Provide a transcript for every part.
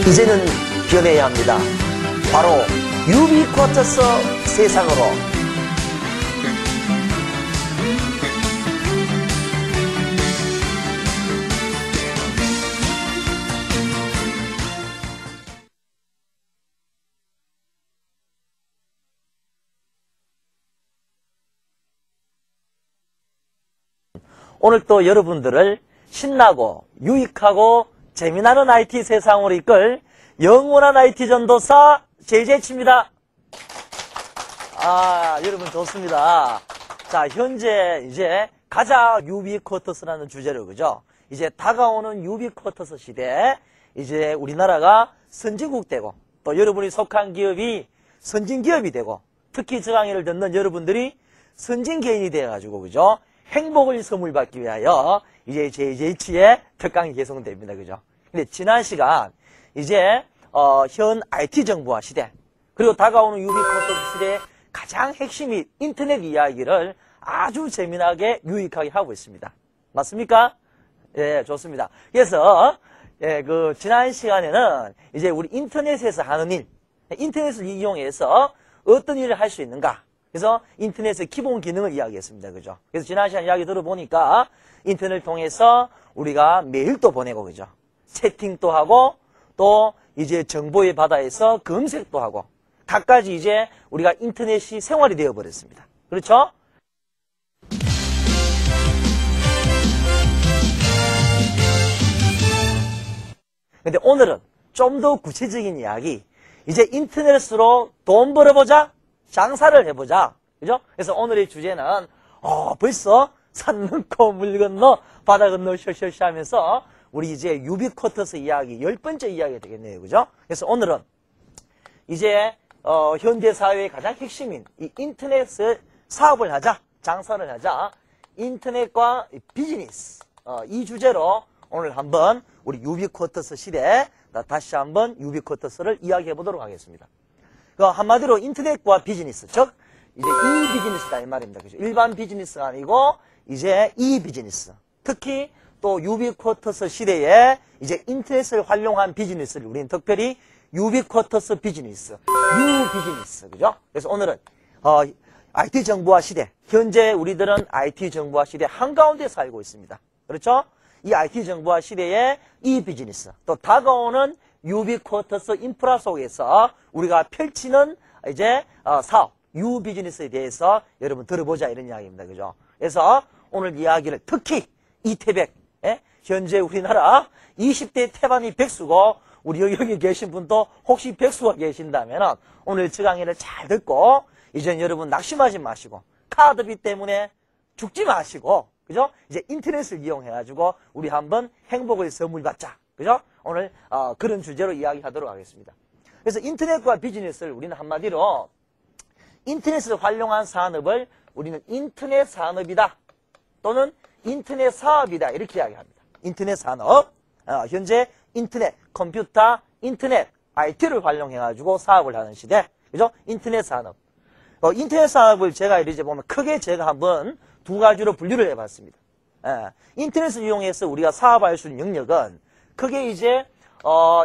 이제는 변해야 합니다. 바로 유비쿼터스 세상으로. 오늘 또 여러분들을 신나고 유익하고 재미나는 IT 세상으로 이끌 영원한 IT 전도사 JJ치입니다. 여러분 좋습니다. 자, 현재 이제 가자 유비쿼터스라는 주제로, 그죠? 이제 다가오는 유비쿼터스 시대, 이제 우리나라가 선진국 되고, 또 여러분이 속한 기업이 선진기업이 되고, 특히 저 강의를 듣는 여러분들이 선진개인이 되어가지고, 그죠? 행복을 선물 받기 위하여 이제 JJ치의 특강이 개송됩니다. 그죠? 근데 지난 시간 이제 현 IT 정보화 시대, 그리고 다가오는 유비쿼터스 시대의 가장 핵심이 인터넷 이야기를 아주 재미나게 유익하게 하고 있습니다. 맞습니까? 예, 좋습니다. 그래서 지난 시간에는 이제 우리 인터넷에서 하는 일, 인터넷을 이용해서 어떤 일을 할 수 있는가? 그래서 인터넷의 기본 기능을 이야기했습니다. 그죠? 그래서 지난 시간 이야기 들어보니까 인터넷을 통해서 우리가 메일도 보내고, 그죠? 채팅도 하고, 또 이제 정보의 바다에서 검색도 하고, 각가지 이제 우리가 인터넷이 생활이 되어버렸습니다. 그렇죠? 근데 오늘은 좀 더 구체적인 이야기, 이제 인터넷으로 돈 벌어보자, 장사를 해보자. 그죠? 그래서 오늘의 주제는, 벌써 산 넘고 물 건너, 바다 건너 셔셔셔 하면서, 우리 이제 유비쿼터스 이야기, 10번째 이야기가 되겠네요. 그죠? 그래서 오늘은 이제, 현대사회의 가장 핵심인 이 인터넷 사업을 하자, 장사를 하자, 인터넷과 비즈니스, 이 주제로 오늘 한번 우리 유비쿼터스 시대, 다시 한번 유비쿼터스를 이야기해 보도록 하겠습니다. 한마디로 인터넷과 비즈니스, 즉 이제 이 비즈니스다 이 말입니다. 그죠? 일반 비즈니스가 아니고 이제 이 비즈니스. 특히 또 유비쿼터스 시대에 이제 인터넷을 활용한 비즈니스를 우리는 특별히 유비쿼터스 비즈니스, 유비즈니스, 그죠? 그래서 오늘은 IT 정보화 시대, 현재 우리들은 IT 정보화 시대 한가운데 살고 있습니다. 그렇죠? 이 IT 정보화 시대의 이 비즈니스, 또 다가오는 유비쿼터스 인프라 속에서 우리가 펼치는 이제 사업, 유비즈니스에 대해서 여러분 들어보자 이런 이야기입니다. 그죠? 그래서 오늘 이야기를 특히 이태백, 현재 우리나라 20대 태반이 백수고 우리 여기 계신 분도 혹시 백수가 계신다면 오늘 저 강의를 잘 듣고 이제 여러분 낙심하지 마시고 카드비 때문에 죽지 마시고, 그죠? 이제 인터넷을 이용해가지고 우리 한번 행복을 선물 받자. 그죠? 오늘 그런 주제로 이야기하도록 하겠습니다. 그래서 인터넷과 비즈니스를 우리는 한마디로 인터넷을 활용한 산업을 우리는 인터넷 산업이다 또는 인터넷 사업이다 이렇게 이야기합니다. 인터넷 산업, 현재 인터넷, 컴퓨터, 인터넷, IT를 활용해가지고 사업을 하는 시대, 그죠? 인터넷 산업. 인터넷 산업을 제가 이제 보면 크게 제가 한번 두 가지로 분류를 해봤습니다. 인터넷을 이용해서 우리가 사업할 수 있는 영역은 크게 이제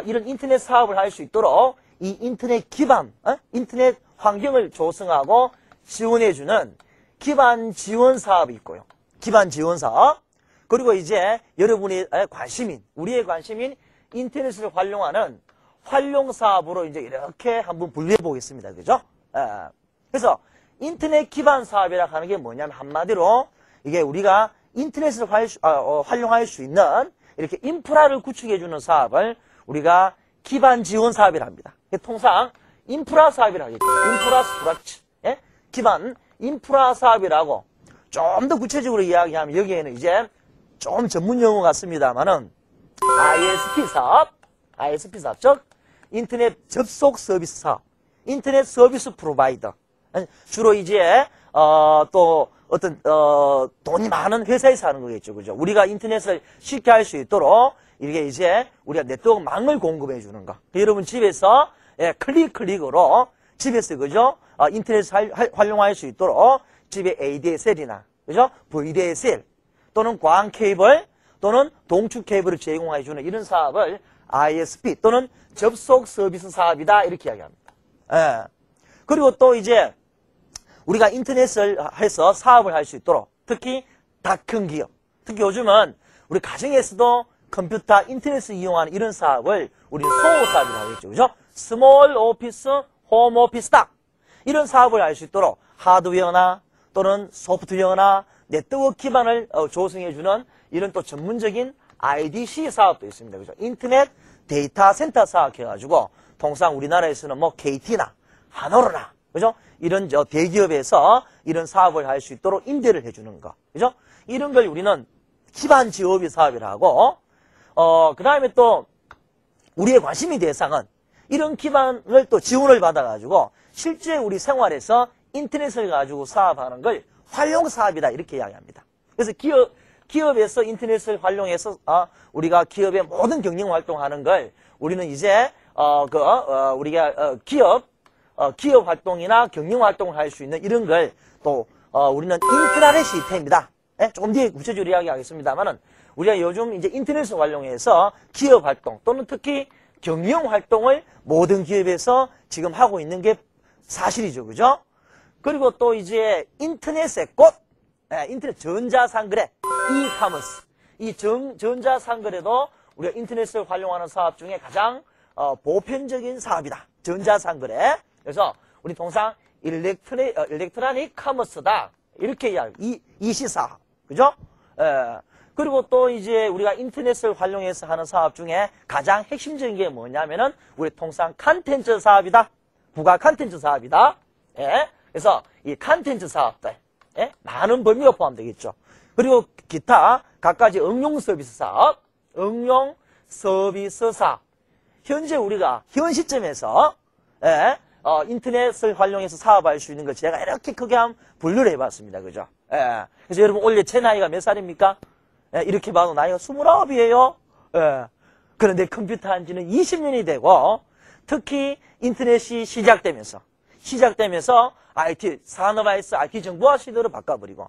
이런 인터넷 사업을 할 수 있도록 이 인터넷 기반, 인터넷 환경을 조성하고 지원해주는 기반 지원 사업이 있고요. 기반 지원 사업. 그리고 이제 여러분의 관심인, 우리의 관심인 인터넷을 활용하는 활용 사업으로 이제 이렇게 한번 분류해 보겠습니다. 그죠? 그래서 인터넷 기반 사업이라 하는 게 뭐냐면 한마디로 이게 우리가 인터넷을 활용할 수 있는 이렇게 인프라를 구축해주는 사업을 우리가 기반 지원 사업이라 합니다. 통상 인프라 사업이라 하겠죠. 인프라스트럭처. 기반 인프라 사업이라고 좀 더 구체적으로 이야기하면 여기에는 이제 좀 전문 용어 같습니다만은 ISP 사업, 즉 인터넷 접속 서비스 사업, 인터넷 서비스 프로바이더. 주로 이제 또 어떤 돈이 많은 회사에서 하는 거겠죠. 그죠? 우리가 인터넷을 쉽게 할 수 있도록 이게 이제 우리가 네트워크망을 공급해 주는 거. 여러분 집에서 클릭으로 집에서 그죠? 인터넷을 활용할 수 있도록 집에 ADSL이나 그죠? VDSL 또는 광 케이블 또는 동축 케이블을 제공해 주는 이런 사업을 ISP 또는 접속 서비스 사업이다. 이렇게 이야기합니다. 예. 그리고 또 이제 우리가 인터넷을 해서 사업을 할 수 있도록 특히 다 큰 기업, 특히 요즘은 우리 가정에서도 컴퓨터, 인터넷을 이용하는 이런 사업을 우리는 소호사업이라고 하겠죠. 그죠? 스몰 오피스, 홈 오피스다. 이런 사업을 할 수 있도록 하드웨어나 또는 소프트웨어나 네트워크 기반을 조성해주는 이런 또 전문적인 IDC 사업도 있습니다. 그죠? 인터넷 데이터 센터 사업 해가지고 통상 우리나라에서는 뭐 KT나 하노르나 그죠? 이런 대기업에서 이런 사업을 할 수 있도록 임대를 해주는 거. 그죠? 이런 걸 우리는 기반 지원비 사업이라고 그 다음에 또 우리의 관심이 대상은 이런 기반을 또 지원을 받아가지고 실제 우리 생활에서 인터넷을 가지고 사업하는 걸 활용 사업이다 이렇게 이야기합니다. 그래서 기업에서 인터넷을 활용해서 우리가 기업의 모든 경영 활동하는 걸 우리는 이제 우리가 기업 활동이나 경영 활동을 할 수 있는 이런 걸 또 우리는 인트라넷 시스템이다. 조금 뒤에 구체적으로 이야기하겠습니다만은 우리가 요즘 이제 인터넷을 활용해서 기업 활동 또는 특히 경영 활동을 모든 기업에서 지금 하고 있는 게 사실이죠. 그죠? 그리고 또 이제 인터넷의 꽃, 인터넷 전자상거래, 이카머스. 이 전자상거래도 우리가 인터넷을 활용하는 사업 중에 가장 보편적인 사업이다. 전자상거래. 그래서 우리 통상 일렉트로닉 커머스다. 이렇게 이야기, 이시사업. 그죠? 그리고 또 이제 우리가 인터넷을 활용해서 하는 사업 중에 가장 핵심적인 게 뭐냐면은 우리 통상 컨텐츠 사업이다. 부가 컨텐츠 사업이다. 그래서 이 컨텐츠 사업들, 많은 범위가 포함되겠죠. 그리고 기타 각가지 응용 서비스 사업, 응용 서비스 사업. 현재 우리가 현 시점에서 인터넷을 활용해서 사업할 수 있는 걸 제가 이렇게 크게 한번 분류를 해봤습니다. 그죠? 그래서 여러분 원래 제 나이가 몇 살입니까? 이렇게 봐도 나이가 29이에요. 그런데 컴퓨터 한 지는 20년이 되고 특히 인터넷이 시작되면서 IT, 산업화해서 IT 정보화 시대로 바꿔버리고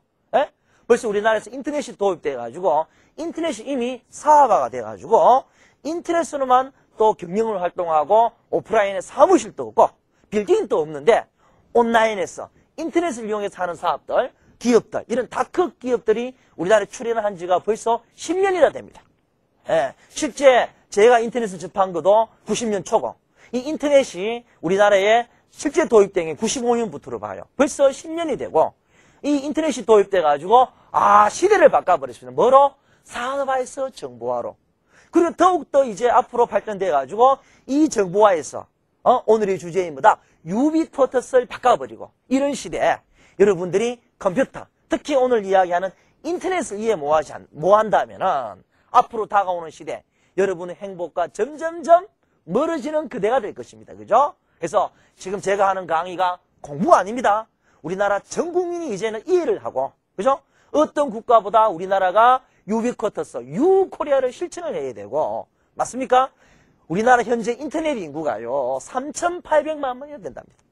벌써 우리나라에서 인터넷이 도입돼가지고 인터넷이 이미 사업화가 돼가지고 인터넷으로만 또 경영을 활동하고 오프라인에 사무실도 없고 빌딩도 없는데 온라인에서 인터넷을 이용해서 하는 사업들, 기업들, 이런 다크 기업들이 우리나라에 출현한 지가 벌써 10년이나 됩니다. 실제 제가 인터넷을 접한 것도 90년 초고 이 인터넷이 우리나라에 실제 도입된 게 95년부터로 봐요. 벌써 10년이 되고 이 인터넷이 도입돼가지고 시대를 바꿔버렸습니다. 뭐로? 산업화에서 정보화로. 그리고 더욱더 이제 앞으로 발전돼가지고 이 정보화에서 오늘의 주제인 뭐다? 유비쿼터스를 바꿔버리고 이런 시대에 여러분들이 컴퓨터, 특히 오늘 이야기하는 인터넷을 이해 못한다면은 앞으로 다가오는 시대 여러분의 행복과 점점점 멀어지는 그대가 될 것입니다. 그죠? 그래서 지금 제가 하는 강의가 공부 아닙니다. 우리나라 전 국민이 이제는 이해를 하고, 그죠? 어떤 국가보다 우리나라가 유비쿼터스, 유코리아를 실천을 해야 되고, 맞습니까? 우리나라 현재 인터넷 인구가요, 3,800만 명이 된답니다.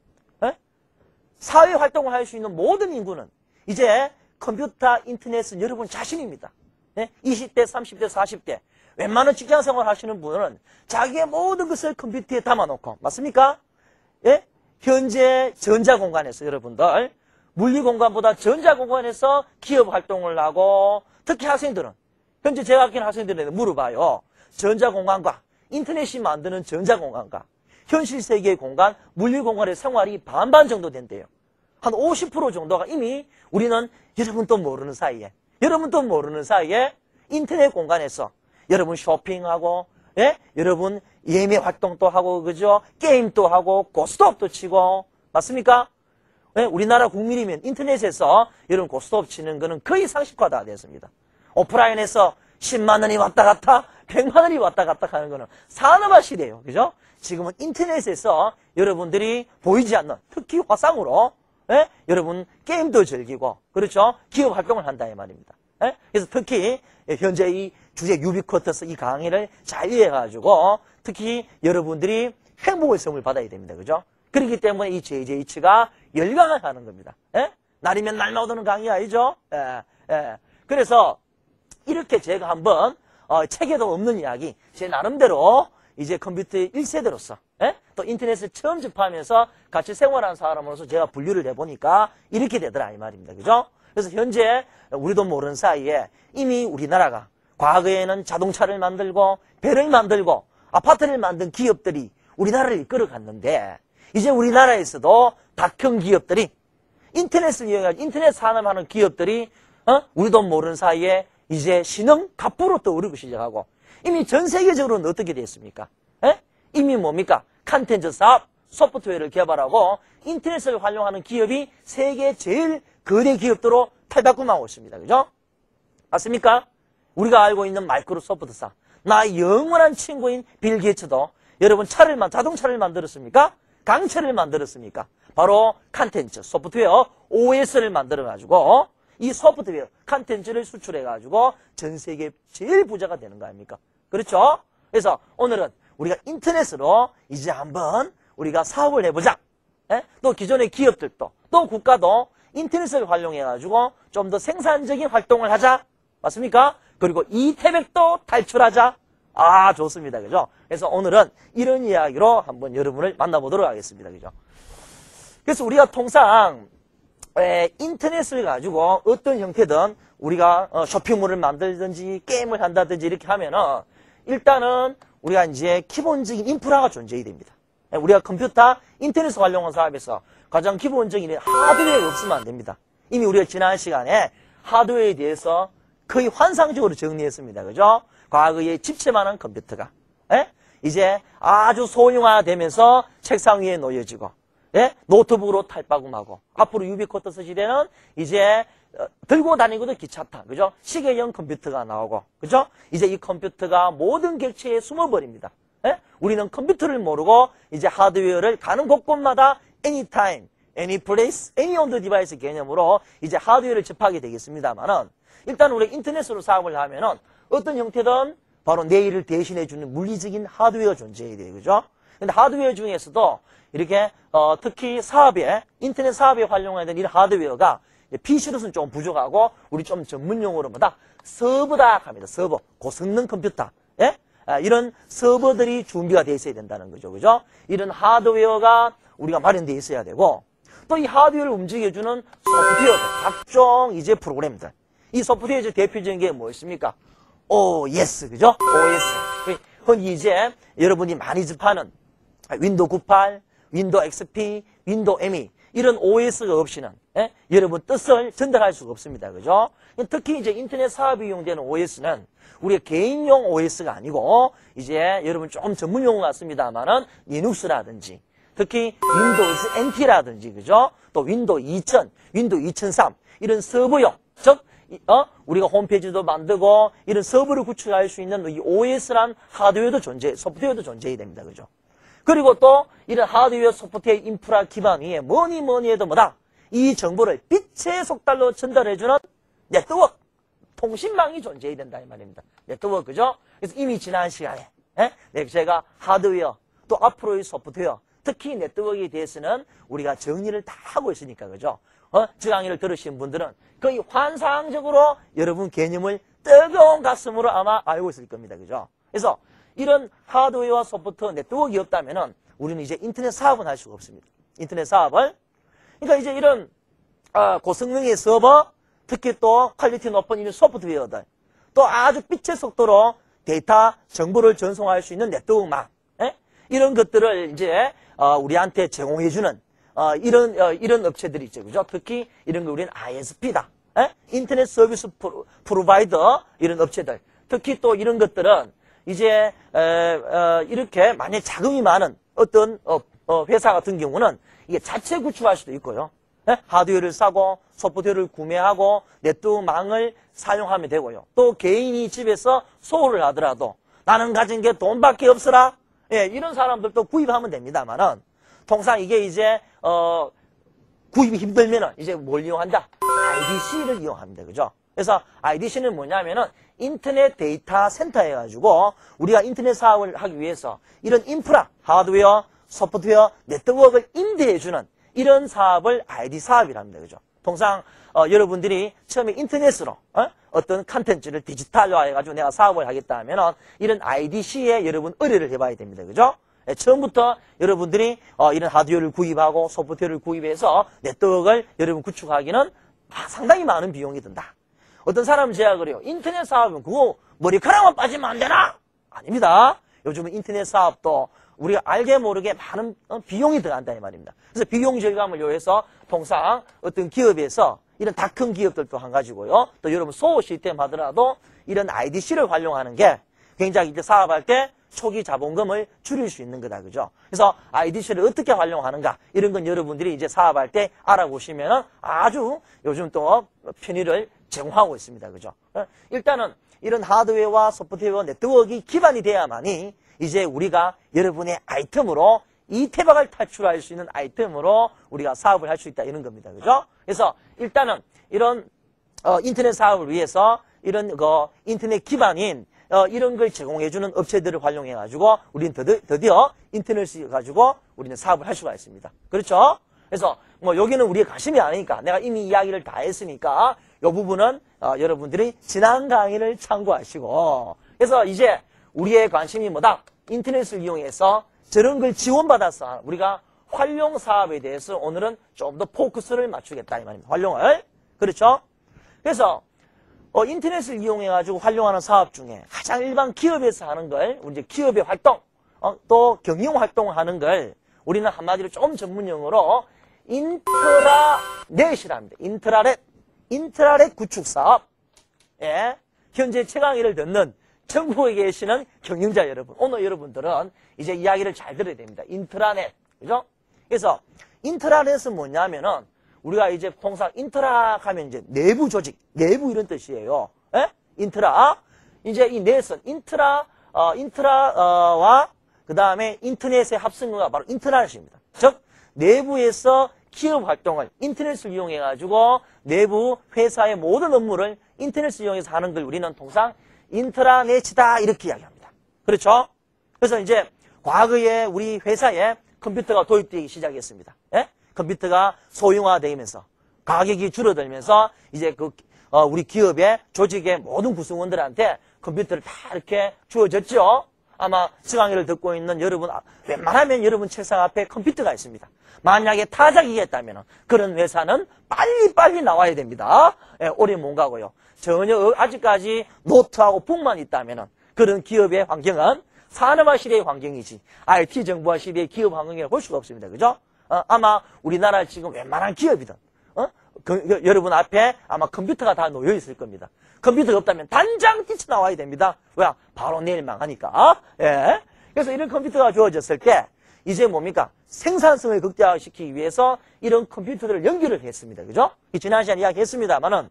사회 활동을 할 수 있는 모든 인구는 이제 컴퓨터, 인터넷은 여러분 자신입니다. 20대, 30대, 40대, 웬만한 직장 생활 하시는 분은 자기의 모든 것을 컴퓨터에 담아놓고, 맞습니까? 현재 전자공간에서 여러분들, 물리공간보다 전자공간에서 기업 활동을 하고, 특히 학생들은, 현재 제가 학교 학생들에게 물어봐요. 전자공간과 인터넷이 만드는 전자공간과 현실 세계의 공간, 물리공간의 생활이 반반 정도 된대요. 한 50% 정도가 이미 우리는 여러분도 모르는 사이에 인터넷 공간에서 여러분 쇼핑하고, 여러분 예매 활동도 하고, 그죠? 게임도 하고, 고스톱도 치고, 맞습니까? 우리나라 국민이면 인터넷에서 여러분 고스톱 치는 거는 거의 상식화가 됐습니다. 오프라인에서 10만 원이 왔다 갔다, 100만 원이 왔다 갔다 하는 거는 산업화 시대예요. 그죠? 지금은 인터넷에서 여러분들이 보이지 않는, 특히 화상으로, 여러분 게임도 즐기고, 그렇죠? 기업 활동을 한다 이 말입니다. 그래서 특히 현재 이 주제 유비쿼터스 이 강의를 잘 이해해가지고 특히 여러분들이 행복의 선물 받아야 됩니다. 그죠? 그렇기 때문에 이 JJH가 열강을 하는 겁니다. 날이면 날마다 오는 강의 아니죠? 그래서 이렇게 제가 한번 책에도 없는 이야기 제 나름대로 이제 컴퓨터의 1세대로서, 예? 또 인터넷을 처음 접하면서 같이 생활하는 사람으로서 제가 분류를 해보니까 이렇게 되더라, 이 말입니다. 그죠? 그래서 현재 우리도 모르는 사이에 이미 우리나라가 과거에는 자동차를 만들고 배를 만들고 아파트를 만든 기업들이 우리나라를 이끌어갔는데 이제 우리나라에서도 닷컴 기업들이 인터넷을 이용해 인터넷 산업하는 기업들이 우리도 모르는 사이에 이제 신흥 갑부로 떠오르기 시작하고 이미 전 세계적으로는 어떻게 됐습니까? 이미 뭡니까? 컨텐츠 사업, 소프트웨어를 개발하고 인터넷을 활용하는 기업이 세계 제일 거대 기업들로 탈바꿈하고 있습니다. 그죠? 맞습니까? 우리가 알고 있는 마이크로소프트사, 나의 영원한 친구인 빌 게이츠도 여러분 자동차를 만들었습니까? 강철을 만들었습니까? 바로 컨텐츠, 소프트웨어, OS를 만들어가지고 이 소프트웨어, 컨텐츠를 수출해가지고 전 세계 제일 부자가 되는 거 아닙니까? 그렇죠? 그래서 오늘은 우리가 인터넷으로 이제 한번 우리가 사업을 해보자. 또 기존의 기업들도 또 국가도 인터넷을 활용해가지고 좀 더 생산적인 활동을 하자. 맞습니까? 그리고 이 태백도 탈출하자. 아, 좋습니다. 그죠? 그래서 오늘은 이런 이야기로 한번 여러분을 만나보도록 하겠습니다. 그죠? 그래서 우리가 통상 인터넷을 가지고 어떤 형태든 우리가 쇼핑몰을 만들든지 게임을 한다든지 이렇게 하면은 일단은 우리가 이제 기본적인 인프라가 존재해야 됩니다. 우리가 컴퓨터, 인터넷을 활용한 사업에서 가장 기본적인 하드웨어가 없으면 안 됩니다. 이미 우리가 지난 시간에 하드웨어에 대해서 거의 환상적으로 정리했습니다. 그죠? 과거에 집채만한 컴퓨터가 이제 아주 소형화되면서 책상 위에 놓여지고 노트북으로 탈바꿈하고 앞으로 유비쿼터스 시대는 이제 들고 다니고도 귀찮다. 그죠? 시계형 컴퓨터가 나오고 그죠? 이제 이 컴퓨터가 모든 객체에 숨어버립니다. 우리는 컴퓨터를 모르고 이제 하드웨어를 가는 곳곳마다 anytime, any place, any on the device 개념으로 이제 하드웨어를 접하게 되겠습니다만은 일단 우리 인터넷으로 사업을 하면은 어떤 형태든 바로 내일을 대신해주는 물리적인 하드웨어가 존재해야 돼요. 그죠? 근데 하드웨어 중에서도 이렇게 특히 사업에 인터넷 사업에 활용하는 이런 하드웨어가 PC로서는 좀 부족하고 우리 좀 전문용어로 뭐다 서버다 합니다. 서버, 고성능 컴퓨터, 이런 서버들이 준비가 되어 있어야 된다는 거죠. 그죠? 이런 하드웨어가 우리가 마련되어 있어야 되고 또 이 하드웨어를 움직여주는 소프트웨어들, 각종 이제 프로그램들. 이 소프트웨어의 대표적인 게 뭐였습니까? OS, 그죠? OS. 흔히 이제 여러분이 많이 접하는 윈도우 98, 윈도우 XP, 윈도우 ME 이런 OS가 없이는 여러분 뜻을 전달할 수가 없습니다. 그죠? 특히 이제 인터넷 사업에 이용되는 OS는 우리가 개인용 OS가 아니고 이제 여러분 좀 전문 용어 같습니다만은 리눅스라든지 특히 윈도우즈 NT라든지 그죠? 또 윈도우 2000, 윈도우 2003 이런 서버용 즉 우리가 홈페이지도 만들고 이런 서버를 구축할 수 있는 이 OS란 하드웨어도 소프트웨어도 존재해야 됩니다. 그죠? 그리고 또 이런 하드웨어 소프트웨어 인프라 기반 위에 뭐니 해도 뭐다? 이 정보를 빛의 속달로 전달해주는 네트워크, 통신망이 존재해야 된다 이 말입니다. 네트워크, 그죠? 그래서 이미 지난 시간에 제가 하드웨어 또 앞으로의 소프트웨어 특히 네트워크에 대해서는 우리가 정리를 다 하고 있으니까 그죠? 저 강의를 들으신 분들은 거의 환상적으로 여러분 개념을 뜨거운 가슴으로 아마 알고 있을 겁니다. 그죠? 그래서 이런 하드웨어와 소프트웨어 네트워크가 없다면은 우리는 이제 인터넷 사업은 할 수가 없습니다. 인터넷 사업을. 그러니까 이제 이런 고성능의 서버, 특히 또 퀄리티 높은 이런 소프트웨어들, 또 아주 빛의 속도로 데이터, 정보를 전송할 수 있는 네트워크망, 이런 것들을 이제 우리한테 제공해주는 이런 업체들이 있죠. 그죠? 특히 이런 거 우리는 ISP다. 인터넷 서비스 프로바이더 이런 업체들. 특히 또 이런 것들은 이제 이렇게 만약 자금이 많은 어떤 회사 같은 경우는 이게 자체 구축할 수도 있고요. 하드웨어를 사고 소프트웨어를 구매하고 네트워크망을 사용하면 되고요. 또 개인이 집에서 소홀을 하더라도 나는 가진 게 돈밖에 없어라. 이런 사람들도 구입하면 됩니다만은 통상 이게 이제 구입이 힘들면은 이제 뭘 이용한다? IDC를 이용합니다. 그죠? 그래서 IDC는 뭐냐면은 인터넷 데이터 센터 해가지고 우리가 인터넷 사업을 하기 위해서 이런 인프라, 하드웨어, 소프트웨어, 네트워크를 임대해주는 이런 사업을 ID 사업이랍니다. 그죠? 통상 여러분들이 처음에 인터넷으로 어떤 컨텐츠를 디지털화 해가지고 내가 사업을 하겠다 하면은 이런 IDC에 여러분 의뢰를 해봐야 됩니다. 그죠? 예, 처음부터 여러분들이 이런 하드웨어를 구입하고 소프트웨어를 구입해서 네트워크를 여러분 구축하기는 상당히 많은 비용이 든다. 어떤 사람은 제가 그래요. 인터넷 사업은 그거 머리카락만 빠지면 안 되나? 아닙니다. 요즘은 인터넷 사업도 우리가 알게 모르게 많은 비용이 들어간다 이 말입니다. 그래서 비용 절감을 요해서 통상 어떤 기업에서 이런 다 큰 기업들도 한 가지고요. 또 여러분 소호 시스템 하더라도 이런 IDC를 활용하는 게 굉장히 이제 사업할 때 초기 자본금을 줄일 수 있는 거다. 그죠? 그래서 IDC를 어떻게 활용하는가 이런 건 여러분들이 이제 사업할 때 알아보시면 아주 요즘 또 편의를 제공하고 있습니다. 그죠? 일단은 이런 하드웨어와 소프트웨어 네트워크가 기반이 돼야만이 이제 우리가 여러분의 아이템으로 이 태박을 탈출할 수 있는 아이템으로 우리가 사업을 할 수 있다 이런 겁니다. 그죠? 그래서 일단은 이런 인터넷 사업을 위해서 이런 인터넷 기반인 이런 걸 제공해주는 업체들을 활용해가지고 우리는 드디어 인터넷을 가지고 우리는 사업을 할 수가 있습니다. 그렇죠? 그래서 뭐 여기는 우리의 관심이 아니니까 내가 이미 이야기를 다 했으니까 이 부분은 여러분들이 지난 강의를 참고하시고 그래서 이제 우리의 관심이 뭐다? 인터넷을 이용해서 저런 걸 지원받아서 우리가 활용 사업에 대해서 오늘은 좀 더 포커스를 맞추겠다 이 말입니다. 활용을. 그렇죠? 그래서 인터넷을 이용해가지고 활용하는 사업 중에 가장 일반 기업에서 하는 걸, 우리 이제 기업의 활동, 또 경영 활동을 하는 걸 우리는 한마디로 좀 전문용어로 인트라넷이랍니다. 인트라넷 구축 사업. 예. 현재 최강의를 듣는 전국에 계시는 경영자 여러분, 오늘 여러분들은 이제 이야기를 잘 들어야 됩니다. 인트라넷. 그죠? 그래서 인트라넷은 뭐냐면은 우리가 이제 통상 인트라 하면 이제 내부 조직, 내부 이런 뜻이에요. 예? 인트라. 이제 이 넷은 인트라와 그 다음에 인터넷의 합성어가 바로 인트라넷입니다. 즉, 내부에서 기업 활동을 인터넷을 이용해가지고 내부 회사의 모든 업무를 인터넷을 이용해서 하는 걸 우리는 통상 인트라넷이다 이렇게 이야기합니다. 그렇죠? 그래서 이제 과거에 우리 회사에 컴퓨터가 도입되기 시작했습니다. 예? 컴퓨터가 소형화되면서 가격이 줄어들면서 이제 우리 기업의 조직의 모든 구성원들한테 컴퓨터를 다 이렇게 주어졌죠. 아마 시강의를 듣고 있는 여러분, 웬만하면 여러분 책상 앞에 컴퓨터가 있습니다. 만약에 타작이겠다면 그런 회사는 빨리빨리 나와야 됩니다. 예, 오래 못 가고요. 전혀 아직까지 노트하고 북만 있다면 그런 기업의 환경은 산업화 시대의 환경이지 IT 정보화 시대의 기업 환경이라고 볼 수가 없습니다. 그죠? 아마 우리나라 지금 웬만한 기업이든 여러분 앞에 아마 컴퓨터가 다 놓여 있을 겁니다. 컴퓨터가 없다면 단장 뛰쳐나와야 됩니다. 왜? 바로 내일 망하니까. 예. 그래서 이런 컴퓨터가 주어졌을 때 이제 뭡니까? 생산성을 극대화시키기 위해서 이런 컴퓨터들을 연결을 했습니다. 그죠? 지난 시간에 이야기했습니다만은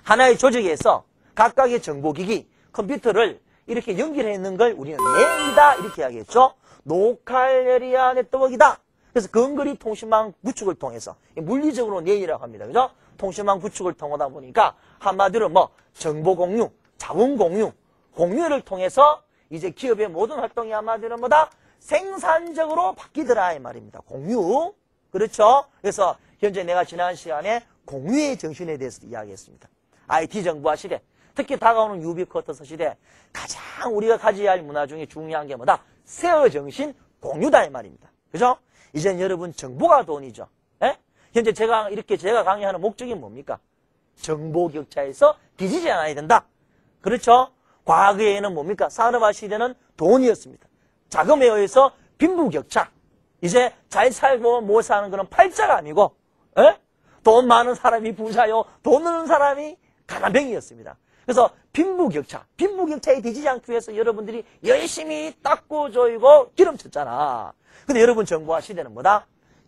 하나의 조직에서 각각의 정보기기, 컴퓨터를 이렇게 연결했는 걸 우리는 넷이다 이렇게 이야기했죠. 로컬 에리아 네트워크이다. 그래서 근거리 통신망 구축을 통해서 물리적으로 넷이라고 합니다. 그죠? 통신망 구축을 통하다 보니까 한마디로 뭐 정보 공유, 자원 공유, 공유를 통해서 이제 기업의 모든 활동이 한마디로 뭐다? 생산적으로 바뀌더라 이 말입니다. 공유. 그렇죠? 그래서 현재 내가 지난 시간에 공유의 정신에 대해서 이야기했습니다. IT 정보화 시대, 특히 다가오는 유비쿼터스 시대 가장 우리가 가져야 할 문화 중에 중요한 게 뭐다? 세어 정신 공유다 이 말입니다. 그죠? 이젠 여러분 정보가 돈이죠. 예? 현재 제가 강의하는 목적이 뭡니까? 정보 격차에서 뒤지지 않아야 된다. 그렇죠? 과거에는 뭡니까? 산업화 시대는 돈이었습니다. 자금에 의해서 빈부격차. 이제 잘 살고 못 사는 거는 팔자가 아니고, 예? 돈 많은 사람이 부자요, 돈 없는 사람이 가난뱅이였습니다. 그래서 빈부격차에 뒤지지 않기 위해서 여러분들이 열심히 닦고 조이고 기름쳤잖아. 근데 여러분 정보화 시대는 뭐다?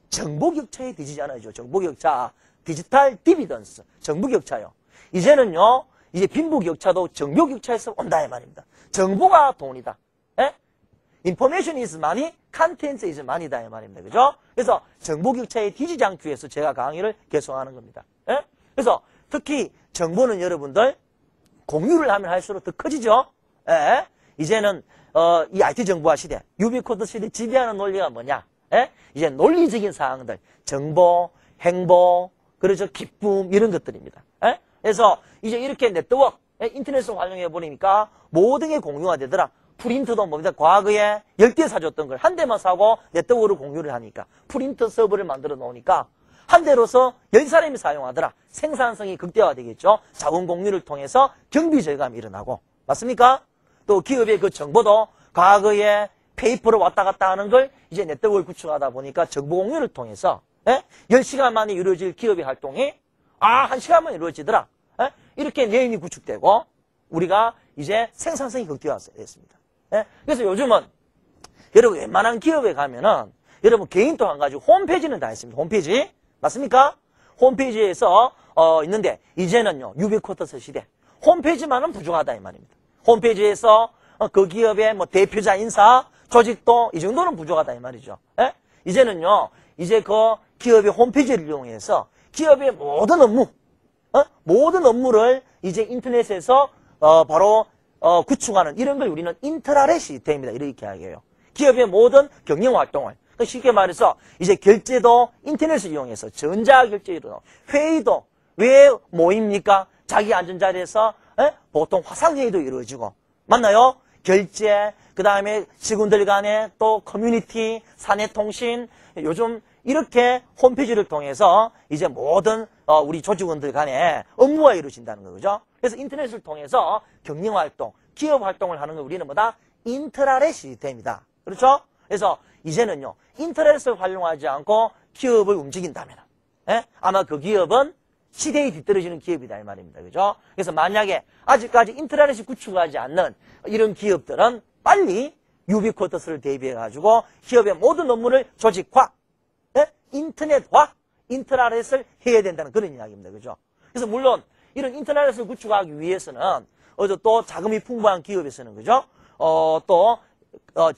정보격차에 뒤지지 않아야죠. 정보격차, 디지털 디비던스, 정보격차요. 이제는요, 이제 빈부격차도 정보격차에서 온다 이 말입니다. 정보가 돈이다. 예? Information is money, content is money다 이 말입니다. 그죠? 그래서 정보격차에 뒤지지 않기 위해서 제가 강의를 계속하는 겁니다. 예? 그래서 특히 정보는 여러분들 공유를 하면 할수록 더 커지죠? 예? 이제는 이 IT 정보화 시대, 유비코드 시대 지배하는 논리가 뭐냐? 예? 이제 논리적인 사항들, 정보, 행보, 그렇죠. 기쁨, 이런 것들입니다. 에? 그래서 이제 이렇게 네트워크, 인터넷을 활용해 버리니까 모든 게 공유가 되더라. 프린트도 뭡니다. 과거에 10개 사줬던 걸 한 대만 사고 네트워크로 공유를 하니까 프린트 서버를 만들어 놓으니까 한 대로서 10사람이 사용하더라. 생산성이 극대화되겠죠. 자원 공유를 통해서 경비 절감이 일어나고. 맞습니까? 또 기업의 그 정보도 과거에 페이퍼로 왔다 갔다 하는 걸 이제 네트워크를 구축하다 보니까 정보 공유를 통해서 10시간 만에 이루어질 기업의 활동이 1시간 만에 이루어지더라. 이렇게 내용이 구축되고 우리가 이제 생산성이 극대화됐습니다. 그래서 요즘은 여러분 웬만한 기업에 가면은 여러분 개인도 한 가지 홈페이지는 다 있습니다. 홈페이지. 맞습니까? 홈페이지에서 있는데 이제는요. 유비쿼터스 시대. 홈페이지만은 부족하다 이 말입니다. 홈페이지에서 그 기업의 뭐 대표자 인사, 조직도 이 정도는 부족하다 이 말이죠. 이제는요. 이제 그 기업의 홈페이지를 이용해서 기업의 모든 업무, 모든 업무를 이제 인터넷에서 바로 구축하는 이런 걸 우리는 인트라넷 시스템입니다. 이렇게 이야기해요. 기업의 모든 경영 활동을. 쉽게 말해서 이제 결제도 인터넷을 이용해서 전자결제로 회의도 왜 모입니까? 자기 앉은 자리에서 보통 화상회의도 이루어지고 맞나요? 결제, 그 다음에 직원들 간에 또 커뮤니티, 사내통신 요즘 이렇게 홈페이지를 통해서 이제 모든 우리 조직원들 간에 업무가 이루어진다는 거죠. 그래서 인터넷을 통해서 경영활동, 기업활동을 하는 걸 우리는 뭐다? 인트라넷 시스템이다. 그렇죠? 그래서 이제는요. 인터넷을 활용하지 않고 기업을 움직인다면 아마 그 기업은 시대에 뒤떨어지는 기업이다 이 말입니다. 그죠? 그래서 만약에 아직까지 인트라넷이 구축하지 않는 이런 기업들은 빨리 유비쿼터스를 대비해가지고 기업의 모든 업무를 조직화, 인터넷화, 인트라넷을 해야 된다는 그런 이야기입니다. 그죠? 그래서 물론 이런 인터넷을 구축하기 위해서는 또 자금이 풍부한 기업에서는 그죠?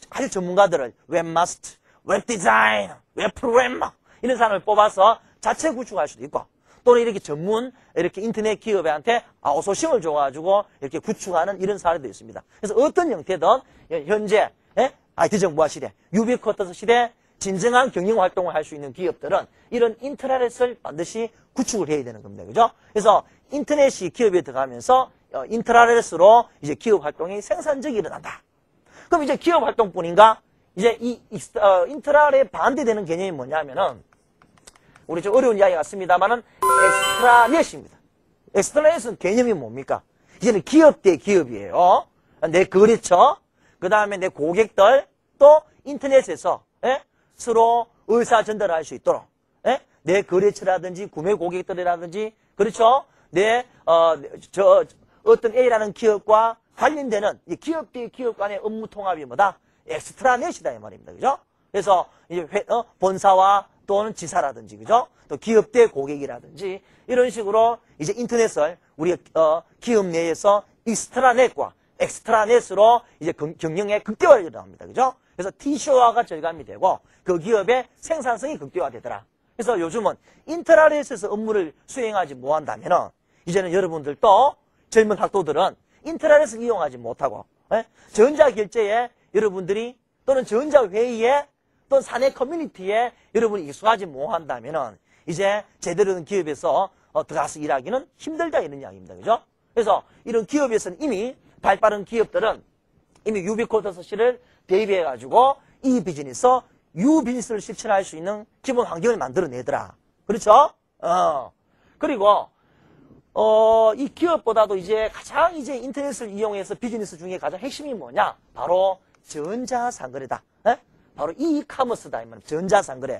아주 전문가들을 웹마스터, 웹디자이너, 웹프로그래머 이런 사람을 뽑아서 자체 구축할 수도 있고 또는 이렇게 전문 이렇게 인터넷 기업한테 아웃소싱을 줘가지고 이렇게 구축하는 이런 사례도 있습니다. 그래서 어떤 형태든 현재 IT 정보화 시대, 유비쿼터스 시대 진정한 경영 활동을 할 수 있는 기업들은 이런 인트라넷을 반드시 구축을 해야 되는 겁니다. 그죠? 그래서 인터넷이 기업에 들어가면서 인트라넷으로 이제 기업 활동이 생산적이 일어난다. 그럼 이제 기업 활동뿐인가? 이제 이 인트라넷 반대되는 개념이 뭐냐면은 우리 좀 어려운 이야기 같습니다만은 엑스트라넷입니다. 엑스트라넷은 개념이 뭡니까? 이제는 기업 대 기업이에요. 내 거래처, 그 다음에 내 고객들, 또 인터넷에서 서로 의사 전달을 할 수 있도록 내 거래처라든지 구매 고객들이라든지 그렇죠? 어떤 A라는 기업과 관련되는 기업 대 기업 간의 업무 통합이 뭐다? 엑스트라넷이다 이 말입니다. 그죠? 그래서 이제 본사와 또는 지사라든지 그죠? 또 기업 대 고객이라든지 이런 식으로 이제 인터넷을 우리 기업 내에서 익스트라넷과 엑스트라넷으로 이제 경영의 극대화를 일어납니다. 그죠? 그래서 TCO화가 절감이 되고 그 기업의 생산성이 극대화되더라. 그래서 요즘은 인트라넷에서 업무를 수행하지 못한다면은 이제는 여러분들도 젊은 학도들은 인트라넷을 이용하지 못하고 전자결제에 여러분들이 또는 전자회의에 또는 사내 커뮤니티에 여러분이 익숙하지 못한다면은 이제 제대로 된 기업에서 들어가서 일하기는 힘들다 이런 이야기입니다. 그죠? 그래서 이런 기업에서는 이미 발빠른 기업들은 이미 유비쿼터스를 대비해가지고 이 비즈니스, 유비즈니스를 실천할 수 있는 기본 환경을 만들어내더라. 그렇죠? 그리고 이 기업보다도 이제 가장 이제 인터넷을 이용해서 비즈니스 중에 가장 핵심이 뭐냐? 바로 전자상거래다. 바로 이카머스다. 전자상거래.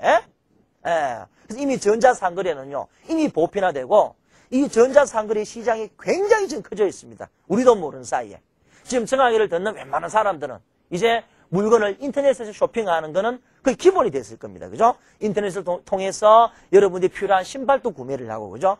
그래서 이미 전자상거래는요, 이미 보편화되고, 이 전자상거래 시장이 굉장히 지금 커져 있습니다. 우리도 모르는 사이에. 지금 전화기를 듣는 웬만한 사람들은 이제 물건을 인터넷에서 쇼핑하는 거는 거의 기본이 됐을 겁니다. 그죠? 인터넷을 통해서 여러분들이 필요한 신발도 구매를 하고, 그죠?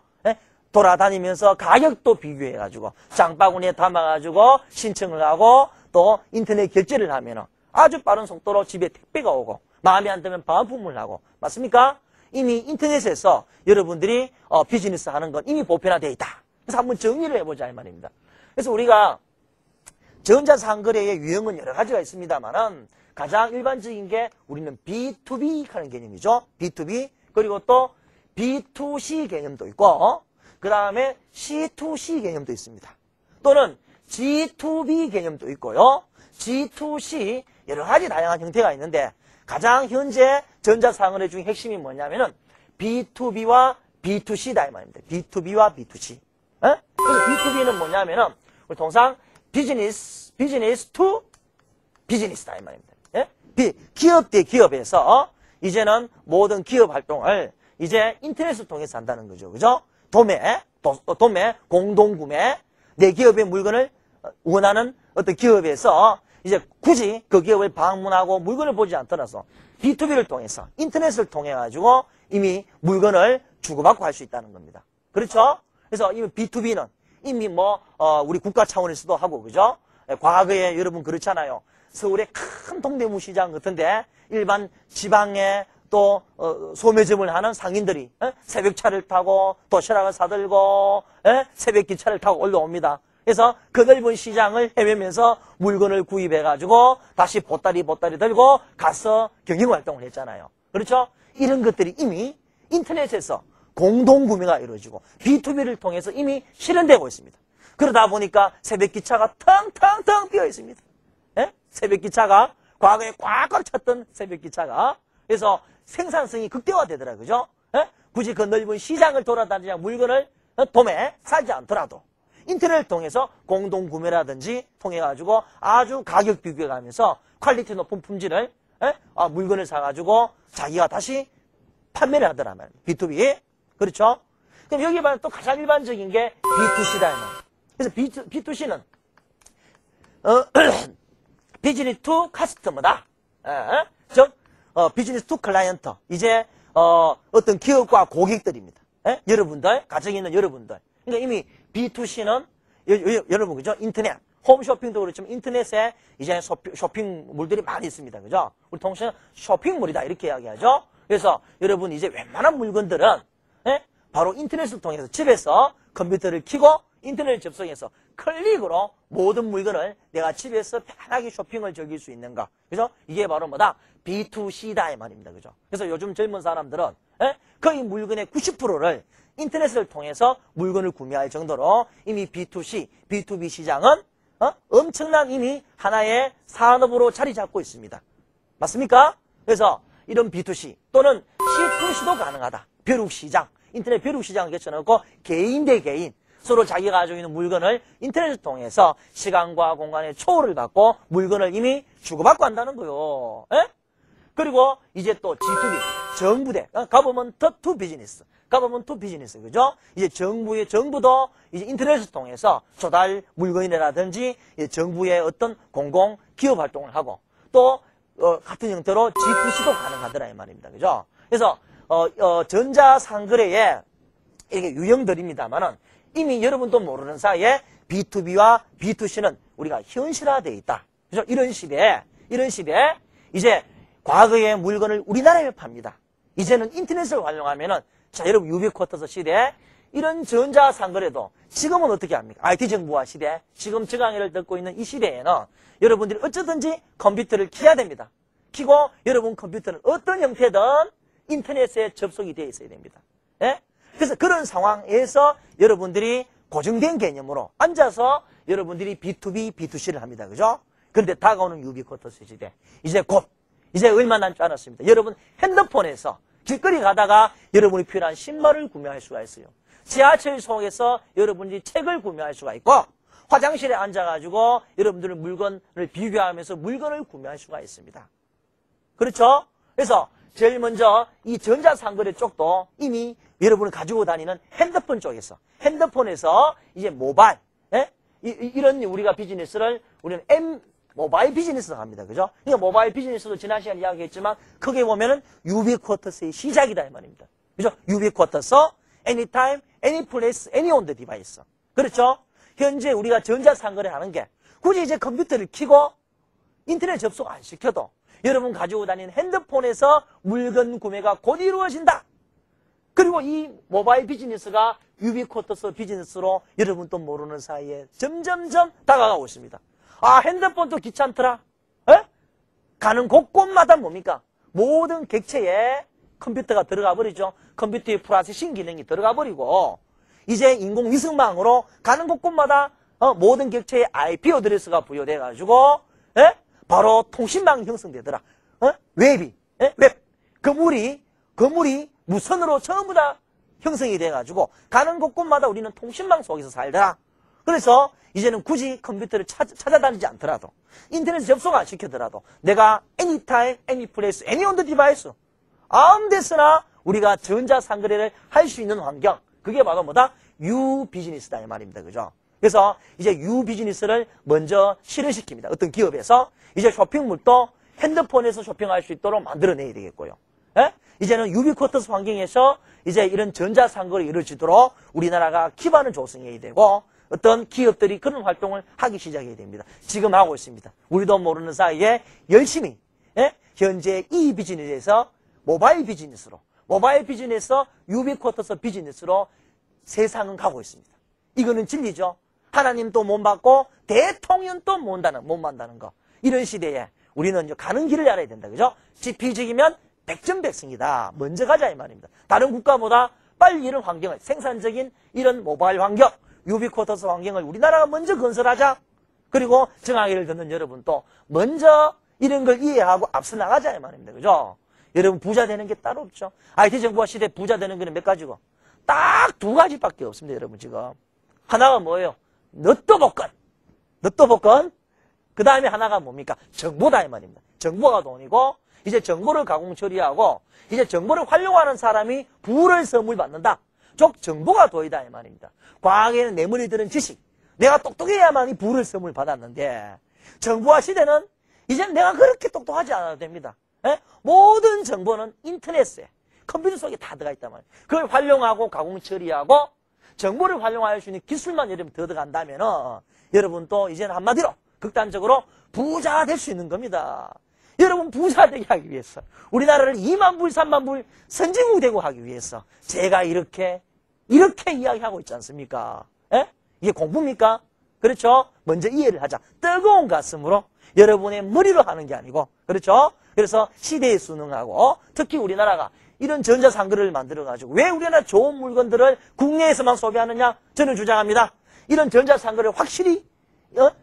돌아다니면서 가격도 비교해가지고, 장바구니에 담아가지고 신청을 하고, 또 인터넷 결제를 하면은 아주 빠른 속도로 집에 택배가 오고, 마음에 안 들면 반품을 하고, 맞습니까? 이미 인터넷에서 여러분들이 비즈니스 하는 건 이미 보편화되어 있다. 그래서 한번 정리를 해보자 이 말입니다. 그래서 우리가 전자상거래의 유형은 여러 가지가 있습니다만은 가장 일반적인 게 우리는 B2B 하는 개념이죠. B2B. 그리고 또 B2C 개념도 있고, 그 다음에 C2C 개념도 있습니다. 또는 G2B 개념도 있고요. G2C 여러 가지 다양한 형태가 있는데 가장 현재 전자상거래 중에 핵심이 뭐냐면은 B2B와 B2C다 이 말입니다. B2B와 B2C. 그래서 B2B는 뭐냐면은 우리 통상 비즈니스 투 비즈니스다 이 말입니다. 예? 기업 대 기업에서 이제는 모든 기업 활동을 이제 인터넷을 통해서 한다는 거죠. 그죠? 도매, 공동구매, 내 기업의 물건을 원하는 어떤 기업에서 이제 굳이 그 기업을 방문하고 물건을 보지 않더라도 B2B를 통해서 인터넷을 통해 가지고 이미 물건을 주고받고 할 수 있다는 겁니다. 그렇죠? 그래서 이미 B2B는 이미 우리 국가 차원에서도 하고, 그죠? 과거에 여러분 그렇잖아요. 서울의 큰 동대문 시장 같은데 일반 지방에 또 소매점을 하는 상인들이 새벽차를 타고 도시락을 사들고 새벽 기차를 타고 올라옵니다. 그래서 그 넓은 시장을 헤매면서 물건을 구입해가지고 다시 보따리 들고 가서 경영활동을 했잖아요. 그렇죠? 이런 것들이 이미 인터넷에서 공동구매가 이루어지고 B2B를 통해서 이미 실현되고 있습니다. 그러다 보니까 새벽 기차가 텅텅텅 비어 있습니다. 새벽 기차가 과거에 꽉꽉 찼던 새벽 기차가 그래서 생산성이 극대화되더라고요. 그죠? 굳이 그 넓은 시장을 돌아다니냐 물건을 도매 사지 않더라도 인터넷을 통해서 공동구매라든지 통해가지고 아주 가격 비교해가면서 퀄리티 높은 품질을 물건을 사가지고 자기가 다시 판매를 하더라 말이에요. B2B. 그렇죠? 그럼 여기 봐도 또 가장 일반적인 게 B2C다. 그래서 B2C는 비즈니스 투 카스터머다. 즉 비즈니스 투 클라이언트. 이제 어떤 기업과 고객들입니다. 여러분들, 가정에 있는 여러분들. 그러니까 이미 B2C는 여러분 그죠? 인터넷, 홈쇼핑도 그렇지만 인터넷에 이제 쇼핑몰들이 많이 있습니다. 그죠? 우리 통신 쇼핑몰이다 이렇게 이야기하죠. 그래서 여러분 이제 웬만한 물건들은 바로 인터넷을 통해서 집에서 컴퓨터를 켜고 인터넷을 접속해서 클릭으로 모든 물건을 내가 집에서 편하게 쇼핑을 즐길 수 있는가. 그죠? 이게 바로 뭐다? B2C다 이 말입니다. 그죠? 그래서 요즘 젊은 사람들은 거의 물건의 90%를 인터넷을 통해서 물건을 구매할 정도로 이미 B2C, B2B 시장은 엄청난 이미 하나의 산업으로 자리 잡고 있습니다. 맞습니까? 그래서 이런 B2C 또는 C2C도 가능하다. 벼룩시장, 인터넷 벼룩시장을 개쳐놓고 개인 대 개인 서로 자기가 가지고 있는 물건을 인터넷을 통해서 시간과 공간의 초월을 받고 물건을 이미 주고받고 한다는 거요. 그리고 이제 또 G2B, 정부대, government to business. government to business, 그죠? 이제 정부도 이제 인터넷을 통해서 조달 물건이라든지 정부의 어떤 공공 기업 활동을 하고 또 같은 형태로 G2C도 가능하더라 이 말입니다. 그죠? 그래서 전자상거래에 이렇게 유형들입니다만은 이미 여러분도 모르는 사이에 B2B와 B2C는 우리가 현실화되어 있다. 그죠? 이런 시대에 이제 과거의 물건을 우리나라에 팝니다. 이제는 인터넷을 활용하면은 자, 여러분 유비쿼터스 시대에 이런 전자상거래도 지금은 어떻게 합니까? IT 정보화 시대, 지금 저강의를 듣고 있는 이 시대에는 여러분들이 어쩌든지 컴퓨터를 켜야 됩니다. 켜고 여러분 컴퓨터는 어떤 형태든 인터넷에 접속이 되어 있어야 됩니다. 그래서 그런 상황에서 여러분들이 고정된 개념으로 앉아서 여러분들이 B2B, B2C를 합니다. 그죠? 그런데 다가오는 유비쿼터스 시대. 이제 얼마 남지 않았습니다. 여러분 핸드폰에서 길거리 가다가 여러분이 필요한 신발을 구매할 수가 있어요. 지하철 속에서 여러분이 책을 구매할 수가 있고 화장실에 앉아가지고 여러분들의 물건을 비교하면서 물건을 구매할 수가 있습니다. 그렇죠? 그래서 제일 먼저 이 전자상거래 쪽도 이미 여러분이 가지고 다니는 핸드폰 쪽에서 핸드폰에서 이제 모바일 이런 우리가 비즈니스를 우리는 모바일 비즈니스를 합니다. 그죠? 그러니까 모바일 비즈니스도 지난 시간에 이야기했지만 크게 보면은 유비쿼터스의 시작이다 이 말입니다. 그죠? 유비쿼터스, anytime, any place, any on the device. 그렇죠? 현재 우리가 전자상거래 하는 게 굳이 이제 컴퓨터를 켜고 인터넷 접속 안 시켜도 여러분 가지고 다니는 핸드폰에서 물건 구매가 곧 이루어진다. 그리고 이 모바일 비즈니스가 유비쿼터스 비즈니스로 여러분도 모르는 사이에 점점점 다가가고 있습니다. 아, 핸드폰도 귀찮더라. 가는 곳곳마다 뭡니까? 모든 객체에 컴퓨터가 들어가 버리죠. 컴퓨터의 프로세싱 기능이 들어가 버리고 이제 인공위성망으로 가는 곳곳마다 모든 객체의 IP 어드레스가 부여돼가지고 바로 통신망이 형성되더라. 웹이 웹 건물이 무선으로 전부 다 형성이 돼가지고 가는 곳곳마다 우리는 통신망 속에서 살더라. 그래서 이제는 굳이 컴퓨터를 찾아다니지 않더라도 인터넷 접속 안 시켜더라도 내가 anytime, any place, any on the device 아무 데서나 우리가 전자상거래를 할 수 있는 환경 그게 바로 뭐다? 유비즈니스다 이 말입니다. 그죠? 그래서 이제 유비즈니스를 먼저 실현시킵니다. 어떤 기업에서 이제 쇼핑몰도 핸드폰에서 쇼핑할 수 있도록 만들어내야 되겠고요. 이제는 유비쿼터스 환경에서 이제 이런 전자상거래 이루어지도록 우리나라가 기반을 조성해야 되고 어떤 기업들이 그런 활동을 하기 시작해야 됩니다. 지금 하고 있습니다. 우리도 모르는 사이에 열심히 현재 이 비즈니스에서 모바일 비즈니스로 유비쿼터스 비즈니스로 세상은 가고 있습니다. 이거는 진리죠. 하나님도 못 받고 대통령도 못 만다는 거. 이런 시대에 우리는 이제 가는 길을 알아야 된다. 그죠? 지피직이면 백전백승이다. 먼저 가자 이 말입니다. 다른 국가보다 빨리 이런 환경을 생산적인 이런 모바일 환경 유비쿼터스 환경을 우리나라가 먼저 건설하자. 그리고 정확히를 듣는 여러분도 먼저 이런 걸 이해하고 앞서 나가자 이 말입니다. 그죠? 여러분 부자 되는 게 따로 없죠. IT 정보화 시대 부자 되는 거는 몇 가지고? 딱 두 가지밖에 없습니다. 여러분 지금. 하나가 뭐예요? 너또 복권. 그 다음에 하나가 뭡니까? 정보다 이 말입니다. 정보가 돈이고 이제 정보를 가공 처리하고 이제 정보를 활용하는 사람이 부를 선물 받는다. 즉 정보가 도이다 이 말입니다. 과학에는 내 머리에 드는 지식. 내가 똑똑해야만이 부를 선물 받았는데 정보화 시대는 이제 내가 그렇게 똑똑하지 않아도 됩니다. 모든 정보는 인터넷에 컴퓨터 속에 다 들어가 있단 말이에요. 그걸 활용하고 가공 처리하고 정보를 활용할 수 있는 기술만 여러분 더 들어간다면 여러분 또 이제는 한마디로 극단적으로 부자가 될 수 있는 겁니다. 여러분 부자 되게 하기 위해서 우리나라를 2만 불, 3만 불 선진국 되고 하기 위해서 제가 이렇게 이야기하고 있지 않습니까? 이게 공부입니까? 그렇죠? 먼저 이해를 하자. 뜨거운 가슴으로 여러분의 머리로 하는 게 아니고 그렇죠? 그래서 시대에 순응하고 특히 우리나라가 이런 전자상거래를 만들어가지고 왜 우리나라 좋은 물건들을 국내에서만 소비하느냐? 저는 주장합니다. 이런 전자상거래를 확실히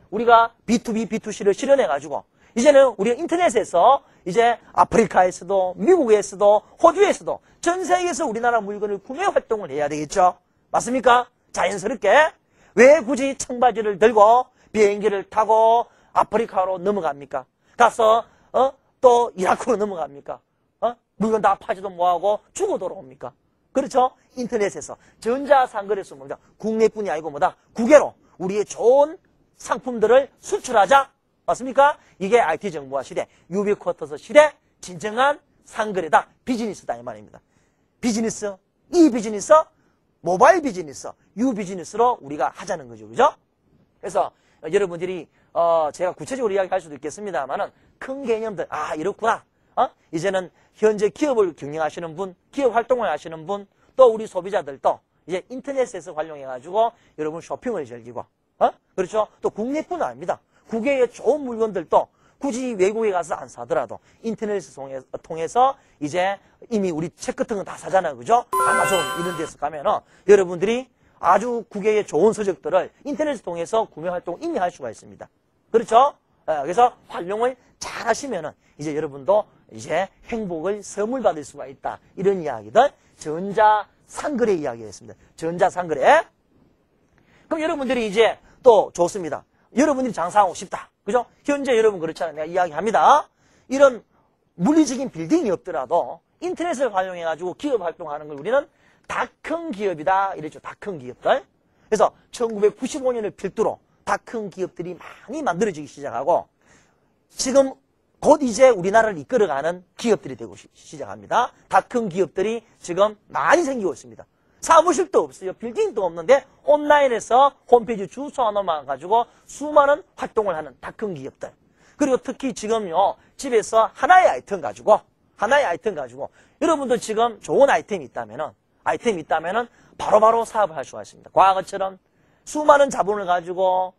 우리가 B2B, B2C를 실현해가지고 이제는 우리가 인터넷에서 이제 아프리카에서도 미국에서도 호주에서도 전 세계에서 우리나라 물건을 구매 활동을 해야 되겠죠. 맞습니까? 자연스럽게 왜 굳이 청바지를 들고 비행기를 타고 아프리카로 넘어갑니까? 가서 또 이라크로 넘어갑니까? 물건 다 파지도 뭐하고 죽어 돌아옵니까? 그렇죠? 인터넷에서 전자상거래에서 뭐다? 국내뿐이 아니고 뭐다? 국외로 우리의 좋은 상품들을 수출하자. 맞습니까? 이게 IT 정보화 시대, 유비쿼터스 시대, 진정한 상거래다. 비즈니스다 이 말입니다. 비즈니스, 이 비즈니스, 모바일 비즈니스, 유비즈니스로 우리가 하자는 거죠. 그죠? 그래서 여러분들이 제가 구체적으로 이야기할 수도 있겠습니다만은 큰 개념들, 이렇구나. 이제는 현재 기업을 경영하시는 분, 기업 활동을 하시는 분, 또 우리 소비자들도 이제 인터넷에서 활용해가지고 여러분 쇼핑을 즐기고, 그렇죠? 또 국내뿐 아닙니다. 국외의 좋은 물건들도 굳이 외국에 가서 안 사더라도 인터넷을 통해서 이제 이미 우리 책 같은 거 다 사잖아요. 그죠? 아마존 이런 데서 가면은 여러분들이 아주 국외의 좋은 서적들을 인터넷을 통해서 구매 활동 이미 할 수가 있습니다. 그렇죠? 그래서 활용을 잘 하시면은 이제 여러분도 이제 행복을 선물 받을 수가 있다. 이런 이야기들 전자상거래 이야기였습니다. 전자상거래. 그럼 여러분들이 이제 또 좋습니다. 여러분들이 장사하고 싶다. 그죠? 현재 여러분 그렇잖아요. 내가 이야기합니다. 이런 물리적인 빌딩이 없더라도 인터넷을 활용해가지고 기업 활동하는 걸 우리는 다 큰 기업이다. 이랬죠. 다 큰 기업들. 그래서 1995년을 필두로 다 큰 기업들이 많이 만들어지기 시작하고 지금 곧 이제 우리나라를 이끌어가는 기업들이 되고 시작합니다. 다 큰 기업들이 지금 많이 생기고 있습니다. 사무실도 없어요. 빌딩도 없는데 온라인에서 홈페이지 주소 하나만 가지고 수많은 활동을 하는 다 큰 기업들. 그리고 특히 지금요. 집에서 하나의 아이템 가지고 여러분도 지금 좋은 아이템이 있다면은 바로바로 사업을 할 수가 있습니다. 과거처럼 수많은 자본을 가지고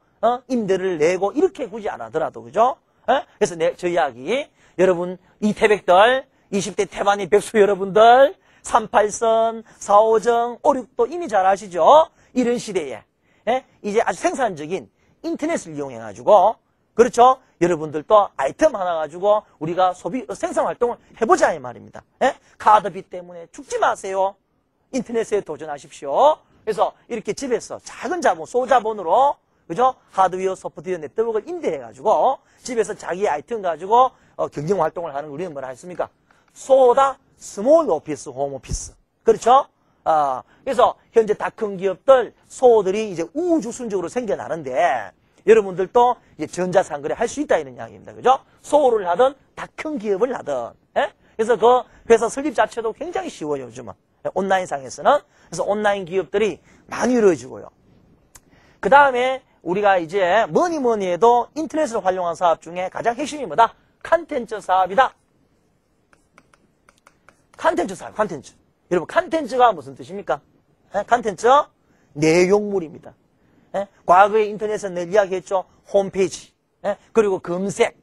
임대를 내고 이렇게 굳이 안 하더라도 그죠? 그래서 저 이야기 여러분 이 태백들 20대 태반의 백수 여러분들 38선, 45정, 56도 이미 잘 아시죠? 이런 시대에 이제 아주 생산적인 인터넷을 이용해가지고 그렇죠? 여러분들도 아이템 하나 가지고 우리가 생산활동을 해보자 이 말입니다. 카드비 때문에 죽지 마세요. 인터넷에 도전하십시오. 그래서 이렇게 집에서 작은 자본, 소자본으로 그죠? 하드웨어, 소프트웨어 네트워크를 임대해가지고 집에서 자기 아이템 가지고 경쟁활동을 하는 우리는 뭐라 했습니까? 소다 스몰 오피스, 홈 오피스. 그렇죠? 그래서 현재 다 큰 기업들, 소들이 이제 우주순적으로 생겨나는데 여러분들도 이제 전자상거래 할 수 있다 이런 이야기입니다. 그죠? 소를 하든 다 큰 기업을 하든. 그래서 그 회사 설립 자체도 굉장히 쉬워요, 요즘은. 온라인상에서는. 그래서 온라인 기업들이 많이 이루어지고요. 그 다음에 우리가 이제 뭐니 해도 인터넷을 활용한 사업 중에 가장 핵심이 뭐다? 콘텐츠 사업이다. 콘텐츠 사업, 콘텐츠. 여러분, 콘텐츠가 무슨 뜻입니까? 콘텐츠? 내용물입니다. 과거에 인터넷에서 늘 이야기했죠. 홈페이지, 그리고 검색,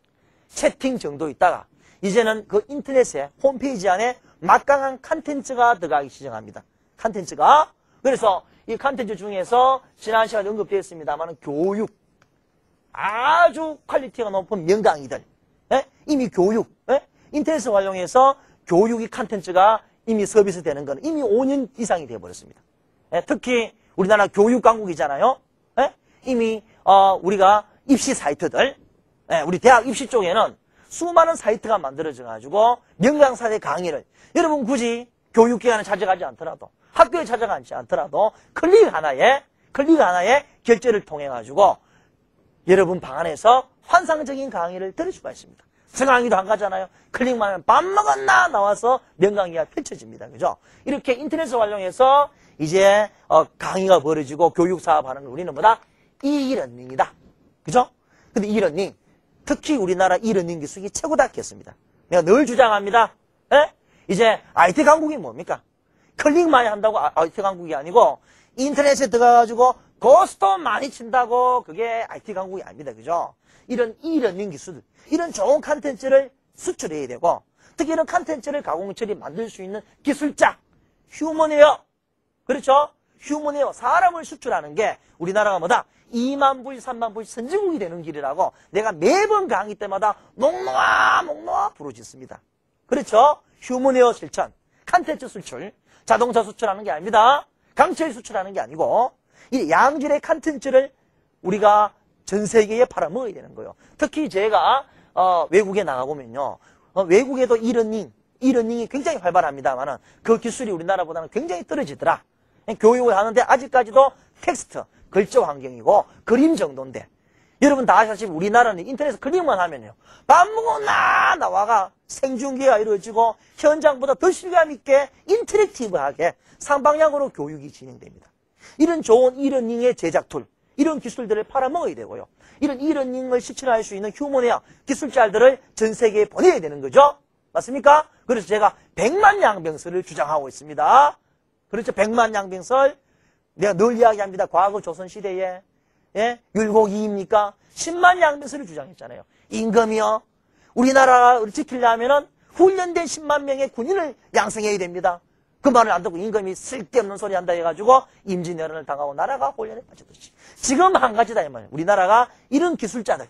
채팅 정도 있다가 이제는 그 인터넷에 홈페이지 안에 막강한 콘텐츠가 들어가기 시작합니다. 콘텐츠가. 그래서 이 콘텐츠 중에서 지난 시간에 언급되었습니다만 교육, 아주 퀄리티가 높은 명강의들, 이미 교육, 인터넷을 활용해서 교육이 콘텐츠가 이미 서비스되는 건 이미 5년 이상이 되어버렸습니다. 특히 우리나라 교육 강국이잖아요. 이미 우리가 입시 사이트들, 우리 대학 입시 쪽에는 수많은 사이트가 만들어져가지고 명강사의 강의를 여러분 굳이 교육기관에 찾아가지 않더라도 학교에 찾아가지 않더라도 클릭 하나에 결제를 통해가지고 여러분 방 안에서 환상적인 강의를 들을 수가 있습니다. 승강기도 안 가잖아요. 클릭만 하면 밥 먹었나 나와서 명강의가 펼쳐집니다. 그죠? 이렇게 인터넷을 활용해서 이제 강의가 벌어지고 교육 사업하는 우리는 뭐다? 이러닝이다. 그죠? 근데 이러닝, 특히 우리나라 이러닝 기술이 최고다 했습니다. 내가 늘 주장합니다. 이제 IT 강국이 뭡니까? 클릭 많이 한다고 IT 강국이 아니고 인터넷에 들어가가지고 고스톱 많이 친다고 그게 IT 강국이 아닙니다. 그죠? 이런 이러닝 기술, 이런 좋은 콘텐츠를 수출해야 되고 특히 이런 콘텐츠를 가공처리 만들 수 있는 기술자, 휴먼웨어. 그렇죠? 휴먼웨어, 사람을 수출하는 게 우리나라가 뭐다? 2만 불, 3만 불 선진국이 되는 길이라고 내가 매번 강의 때마다 목놓아 부르짖습니다. 그렇죠? 휴먼웨어 실천, 콘텐츠 수출, 자동차 수출하는 게 아닙니다. 강철 수출하는 게 아니고 이 양질의 콘텐츠를 우리가 전 세계에 팔아먹어야 되는 거예요. 특히 제가 외국에 나가보면요. 외국에도 이러닝이 굉장히 활발합니다만 그 기술이 우리나라보다는 굉장히 떨어지더라. 교육을 하는데 아직까지도 텍스트, 글자 환경이고 그림 정도인데 여러분 다 아시다시피 우리나라는 인터넷에서 클릭만 하면요. 밥 먹었나 나와가 생중계가 이루어지고 현장보다 더 실감 있게 인터랙티브하게 상방향으로 교육이 진행됩니다. 이런 좋은 이러닝의 제작 툴, 이런 기술들을 팔아먹어야 되고요. 이런 이러닝을 실천할 수 있는 휴먼웨어 기술자들을 전 세계에 보내야 되는 거죠. 맞습니까? 그래서 제가 100만 양병설을 주장하고 있습니다. 그렇죠? 100만 양병설. 내가 늘 이야기합니다. 과거 조선시대에 율곡이입니까? 10만 양병설을 주장했잖아요. 임금이요. 우리나라를 지키려면 훈련된 10만 명의 군인을 양성해야 됩니다. 그 말을 안 듣고 임금이 쓸데없는 소리 한다 해가지고 임진왜란을 당하고 나라가 혼란에 빠졌듯이. 지금 한 가지다 이 말이에요. 우리나라가 이런 기술자들,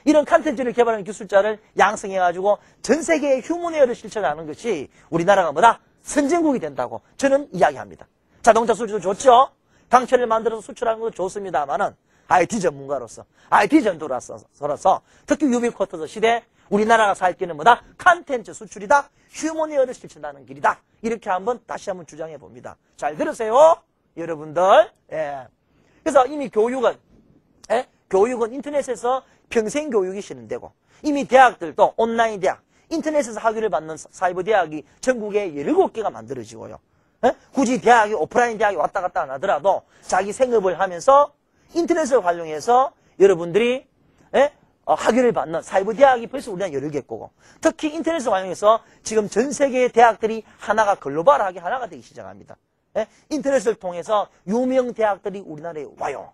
이런 콘텐츠를 개발하는 기술자를 양성해가지고 전 세계의 휴먼웨어를 실천하는 것이 우리나라가 뭐다? 선진국이 된다고 저는 이야기합니다. 자동차 수출도 좋죠. 강철을 만들어서 수출하는 것도 좋습니다만은 IT 전문가로서, IT 전도라서 특히 유비쿼터즈 시대 우리나라가 살 길은 뭐다? 콘텐츠 수출이다. 휴먼웨어를 실천하는 길이다. 이렇게 다시 한번 주장해 봅니다. 잘 들으세요, 여러분들. 그래서 이미 교육은 인터넷에서 평생 교육이 진행되고 이미 대학들도 온라인 대학, 인터넷에서 학위를 받는 사이버 대학이 전국에 17개가 만들어지고요. 굳이 대학이 오프라인 대학이 왔다 갔다 안 하더라도 자기 생업을 하면서 인터넷을 활용해서 여러분들이 학위를 받는 사이버 대학이 벌써 우리나라 17개고 특히 인터넷을 활용해서 지금 전 세계의 대학들이 하나가 글로벌하게 하나가 되기 시작합니다. 인터넷을 통해서 유명 대학들이 우리나라에 와요.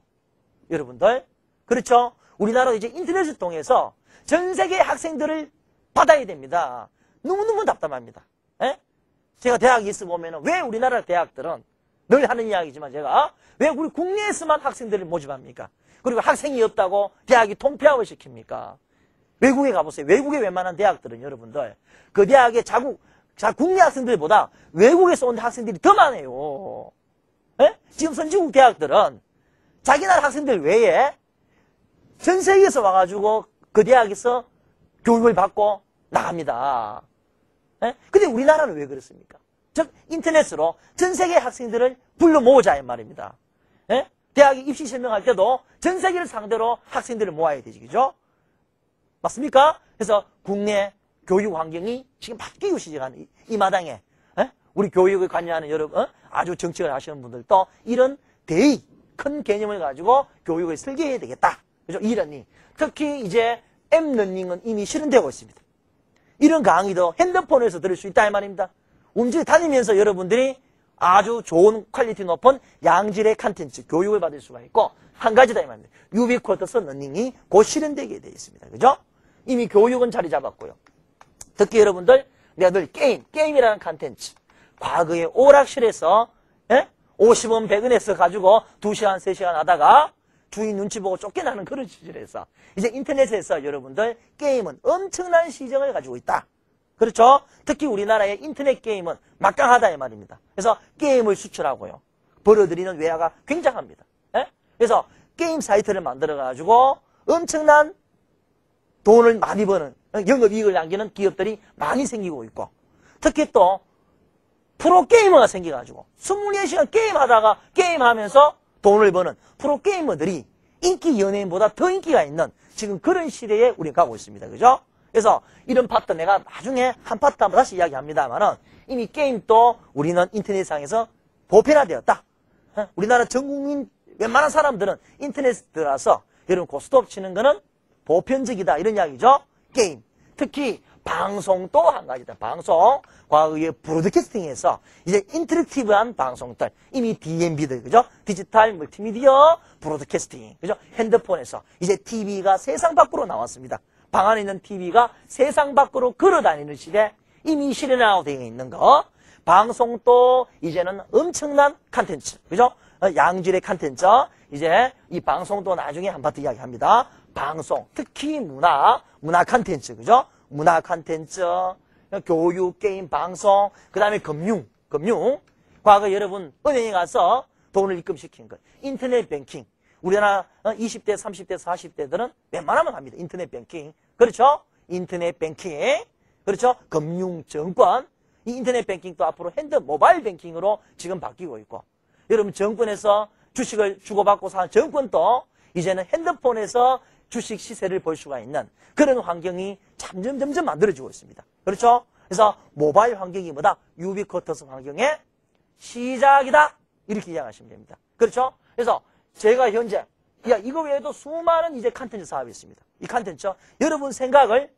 여러분들. 그렇죠? 우리나라도 이제 인터넷을 통해서 전 세계의 학생들을 받아야 됩니다. 너무너무 답답합니다. 예? 제가 대학에 있어 보면은 왜 우리나라 대학들은 늘 하는 이야기지만 제가 왜 우리 국내에서만 학생들을 모집합니까? 그리고 학생이 없다고 대학이 통폐합을 시킵니까? 외국에 가보세요. 외국의 웬만한 대학들은 여러분들 그 대학의 국내 학생들보다 외국에서 온 학생들이 더 많아요. 예? 지금 선진국 대학들은 자기 나라 학생들 외에 전 세계에서 와가지고 그 대학에서 교육을 받고 나갑니다. 예? 근데 우리나라는 왜 그렇습니까? 즉 인터넷으로 전 세계 학생들을 불러 모으자 이 말입니다. 예? 대학에 입시 설명할 때도 전 세계를 상대로 학생들을 모아야 되지, 그죠? 맞습니까? 그래서 국내 교육 환경이 지금 바뀌고 시작하는 이 마당에 우리 교육에 관여하는 여러분, 아주 정책을 하시는 분들도 이런 큰 개념을 가지고 교육을 설계해야 되겠다. 그죠? 이러니 특히 이제 앱러닝은 이미 실현되고 있습니다. 이런 강의도 핸드폰에서 들을 수 있다 이 말입니다. 움직여 다니면서 여러분들이 아주 좋은 퀄리티 높은 양질의 컨텐츠, 교육을 받을 수가 있고 한 가지다 이 말입니다. 유비쿼터스 러닝이 곧 실현되게 되어 있습니다. 그죠? 이미 교육은 자리 잡았고요. 특히 여러분들 내가 늘 게임이라는 컨텐츠 과거에 오락실에서 50원 100원에서 가지고 2시간 3시간 하다가 주인 눈치 보고 쫓겨나는 그런 시절에서 이제 인터넷에서 여러분들 게임은 엄청난 시장을 가지고 있다. 그렇죠? 특히 우리나라의 인터넷 게임은 막강하다 이 말입니다. 그래서 게임을 수출하고요. 벌어들이는 외화가 굉장합니다. 그래서 게임 사이트를 만들어가지고 엄청난 돈을 많이 버는 영업이익을 남기는 기업들이 많이 생기고 있고 특히 또 프로게이머가 생겨가지고 24시간 게임하다가 게임하면서 돈을 버는 프로게이머들이 인기 연예인보다 더 인기가 있는 지금 그런 시대에 우리가 가고 있습니다. 그죠? 그래서 이런 파트 내가 나중에 한 파트 한번 다시 이야기합니다만은 이미 게임도 우리는 인터넷상에서 보편화되었다. 우리나라 전 국민 웬만한 사람들은 인터넷에 들어와서 여러분 고스톱 치는 거는 보편적이다 이런 이야기죠. 게임. 특히 방송도 한 가지다. 방송. 과거에 브로드캐스팅에서 이제 인터랙티브한 방송들. 이미 DMB들, 그죠? 디지털 멀티미디어 브로드캐스팅. 그죠? 핸드폰에서 이제 TV가 세상 밖으로 나왔습니다. 방 안에 있는 TV가 세상 밖으로 걸어다니는 시대. 이미 실현하고 되어 있는 거. 방송도 이제는 엄청난 컨텐츠. 그죠? 양질의 컨텐츠. 이제 이 방송도 나중에 한 파트 이야기합니다. 방송. 특히 문화 컨텐츠. 그죠? 문화 컨텐츠, 교육, 게임, 방송, 그 다음에 금융. 과거 여러분 은행에 가서 돈을 입금시킨 것. 인터넷 뱅킹. 우리나라 20대, 30대, 40대들은 웬만하면 합니다. 인터넷 뱅킹. 그렇죠? 인터넷 뱅킹. 그렇죠? 금융, 정권. 이 인터넷 뱅킹도 앞으로 모바일 뱅킹으로 지금 바뀌고 있고. 여러분 정권에서 주식을 주고받고 사는 정권도 이제는 핸드폰에서 주식 시세를 볼 수가 있는 그런 환경이 점점 만들어지고 있습니다. 그렇죠? 그래서 모바일 환경이 뭐다? 유비쿼터스 환경의 시작이다. 이렇게 이해하시면 됩니다. 그렇죠? 그래서 제가 현재 이거 외에도 수많은 이제 컨텐츠 사업이 있습니다. 이 컨텐츠 여러분 생각을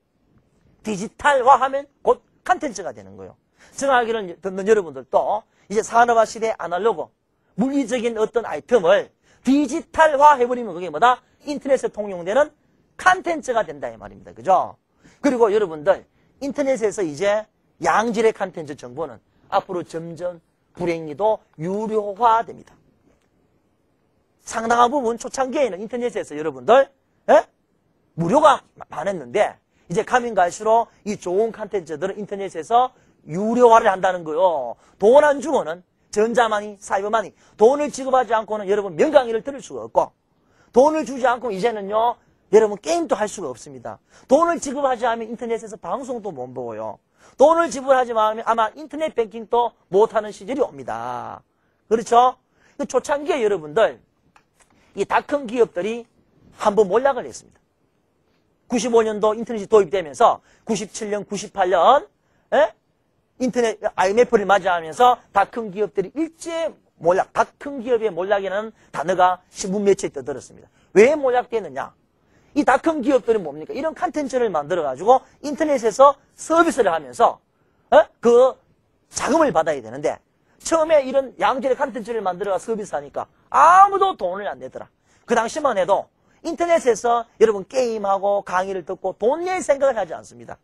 디지털화하면 곧 컨텐츠가 되는 거예요. 정하기를 듣는 여러분들도 이제 산업화 시대 아날로그 물리적인 어떤 아이템을 디지털화 해버리면 그게 뭐다? 인터넷에 통용되는 컨텐츠가 된다 이 말입니다. 그죠? 그리고 여러분들 인터넷에서 이제 양질의 컨텐츠 정보는 앞으로 점점 불행히도 유료화됩니다. 상당한 부분 초창기에는 인터넷에서 여러분들 무료가 많았는데 이제 가면 갈수록 이 좋은 컨텐츠들은 인터넷에서 유료화를 한다는 거요. 돈 안 주고는 전자마니, 사이버마니 돈을 지급하지 않고는 여러분 명강의를 들을 수가 없고 돈을 주지 않고 이제는요 여러분 게임도 할 수가 없습니다. 돈을 지급하지 않으면 인터넷에서 방송도 못 보고요. 돈을 지불하지 않으면 아마 인터넷 뱅킹도 못하는 시절이 옵니다. 그렇죠? 초창기에 여러분들 이 닷컴 기업들이 한번 몰락을 했습니다. 95년도 인터넷이 도입되면서 97년, 98년 인터넷 IMF를 맞이하면서 닷컴 기업들이 일제히 몰락, 닷컴 기업의 몰락이라는 단어가 신문 매체에 떠들었습니다. 왜 몰락되느냐? 이 닷컴 기업들은 뭡니까? 이런 컨텐츠를 만들어가지고 인터넷에서 서비스를 하면서 그 자금을 받아야 되는데 처음에 이런 양질의 컨텐츠를 만들어가 서비스하니까 아무도 돈을 안 내더라. 그 당시만 해도 인터넷에서 여러분 게임하고 강의를 듣고 돈 낼 생각을 하지 않습니다.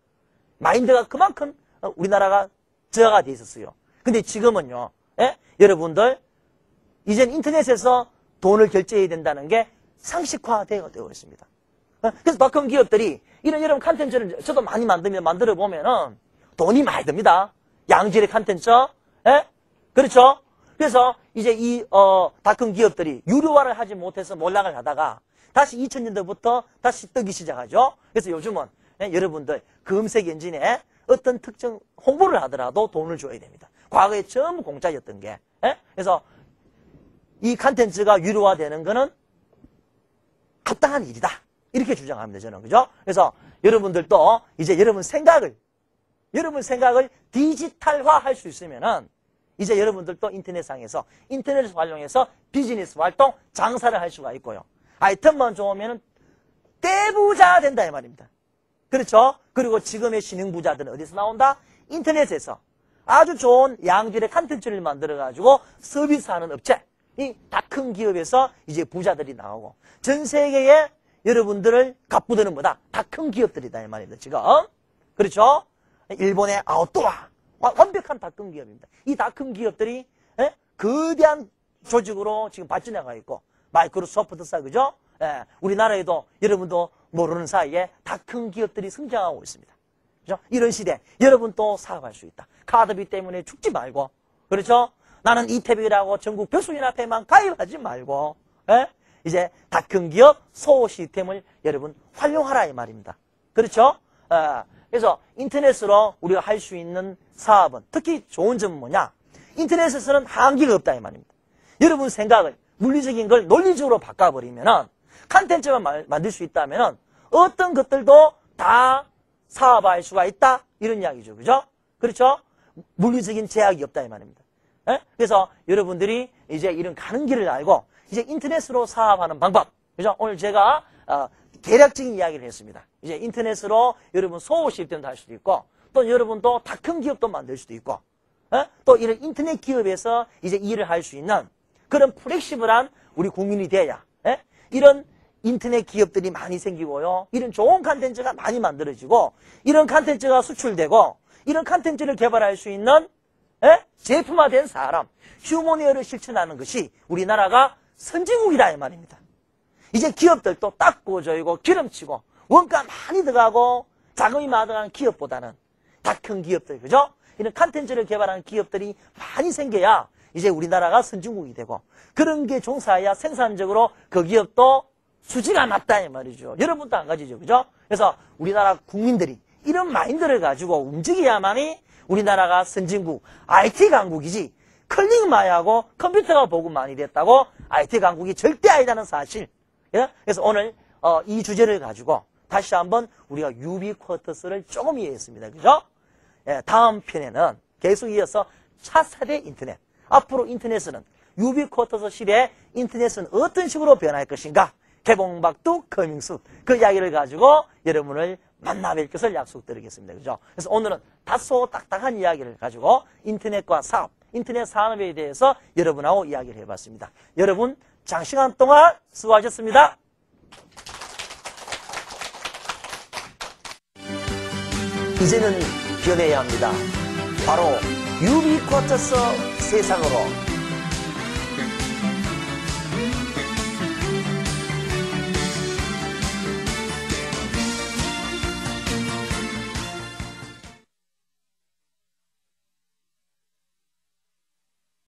마인드가 그만큼 우리나라가 저하가 돼 있었어요. 근데 지금은요, 예? 여러분들, 이젠 인터넷에서 돈을 결제해야 된다는 게 상식화되어 있습니다. 그래서 닷컴 기업들이 이런 컨텐츠를 저도 많이 만들어 보면은 돈이 많이 듭니다. 양질의 컨텐츠, 예? 그렇죠? 그래서 이제 이 닷컴 기업들이 유료화를 하지 못해서 몰락을 하다가 다시 2000년대부터 다시 뜨기 시작하죠. 그래서 요즘은 여러분들 검색 엔진에 어떤 특정 홍보를 하더라도 돈을 줘야 됩니다. 과거에 전부 공짜였던 게. 그래서 이 컨텐츠가 유료화되는 거는 합당한 일이다. 이렇게 주장합니다. 저는. 그죠? 그래서 여러분들도 이제 여러분 생각을 디지털화 할 수 있으면은 이제 여러분들도 인터넷상에서 인터넷을 활용해서 비즈니스 활동, 장사를 할 수가 있고요. 아이템만 좋으면 떼부자 된다 이 말입니다. 그렇죠? 그리고 지금의 신흥부자들은 어디서 나온다? 인터넷에서 아주 좋은 양질의 컨텐츠를 만들어가지고 서비스하는 업체, 이 닷컴 기업에서 이제 부자들이 나오고 전 세계에 여러분들을 갑부드는 뭐다? 닷컴 기업들이다 이 말입니다. 지금. 그렇죠? 일본의 아웃도어. 완벽한 닷컴 기업입니다. 이 닷컴 기업들이 거대한 조직으로 지금 발전해가 있고 마이크로소프트사 그죠? 우리나라에도 여러분도 모르는 사이에 닷컴 기업들이 성장하고 있습니다. 그죠? 이런 시대 여러분 또 사업할 수 있다. 카드비 때문에 죽지 말고 그렇죠? 나는 이태비라고 전국 벽수연합회만 가입하지 말고 이제 닷컴 기업 소호 시스템을 여러분 활용하라 이 말입니다. 그렇죠? 그래서 인터넷으로 우리가 할 수 있는 사업은 특히 좋은 점은 뭐냐? 인터넷에서는 한계가 없다 이 말입니다. 여러분 생각을 물리적인 걸 논리적으로 바꿔버리면은 컨텐츠만 만들 수 있다면은 어떤 것들도 다 사업화할 수가 있다 이런 이야기죠. 그죠? 그렇죠? 물리적인 제약이 없다 이 말입니다. 그래서 여러분들이 이제 이런 가는 길을 알고 이제 인터넷으로 사업하는 방법. 그죠? 오늘 제가 대략적인 이야기를 했습니다. 이제 인터넷으로 여러분 소호 시스템도 할 수도 있고 또 여러분도 닷컴 기업도 만들 수도 있고 또 이런 인터넷 기업에서 이제 일을 할 수 있는 그런 플렉시블한 우리 국민이 돼야 이런 인터넷 기업들이 많이 생기고요. 이런 좋은 컨텐츠가 많이 만들어지고 이런 컨텐츠가 수출되고 이런 컨텐츠를 개발할 수 있는 제품화된 사람, 휴머니어를 실천하는 것이 우리나라가 선진국이다 이 말입니다. 이제 기업들도 닦고 조이고 기름치고 원가 많이 들어가고 자금이 많이 들어가는 기업보다는 닷컴 기업들 그죠? 이런 컨텐츠를 개발하는 기업들이 많이 생겨야 이제 우리나라가 선진국이 되고 그런 게 종사해야 생산적으로 그 기업도 수지가 낮다 이 말이죠. 여러분도 안 가지죠. 그죠? 그래서 우리나라 국민들이 이런 마인드를 가지고 움직여야만이 우리나라가 선진국 IT 강국이지 클릭마야하고 컴퓨터가 보급만이 됐다고 IT 강국이 절대 아니라는 사실. 그래서 오늘 이 주제를 가지고 다시 한번 우리가 유비쿼터스를 조금 이해했습니다. 그죠? 다음 편에는 계속 이어서 차세대 인터넷. 앞으로 인터넷은 유비쿼터스 시대에 인터넷은 어떤 식으로 변할 것인가? 개봉박두 커밍순. 그 이야기를 가지고 여러분을 만나뵐 것을 약속드리겠습니다. 그죠? 그래서 오늘은 다소 딱딱한 이야기를 가지고 인터넷과 사업, 인터넷 산업에 대해서 여러분하고 이야기를 해봤습니다. 여러분 장시간 동안 수고하셨습니다. 이제는 변해야 합니다. 바로 유비쿼터스 세상으로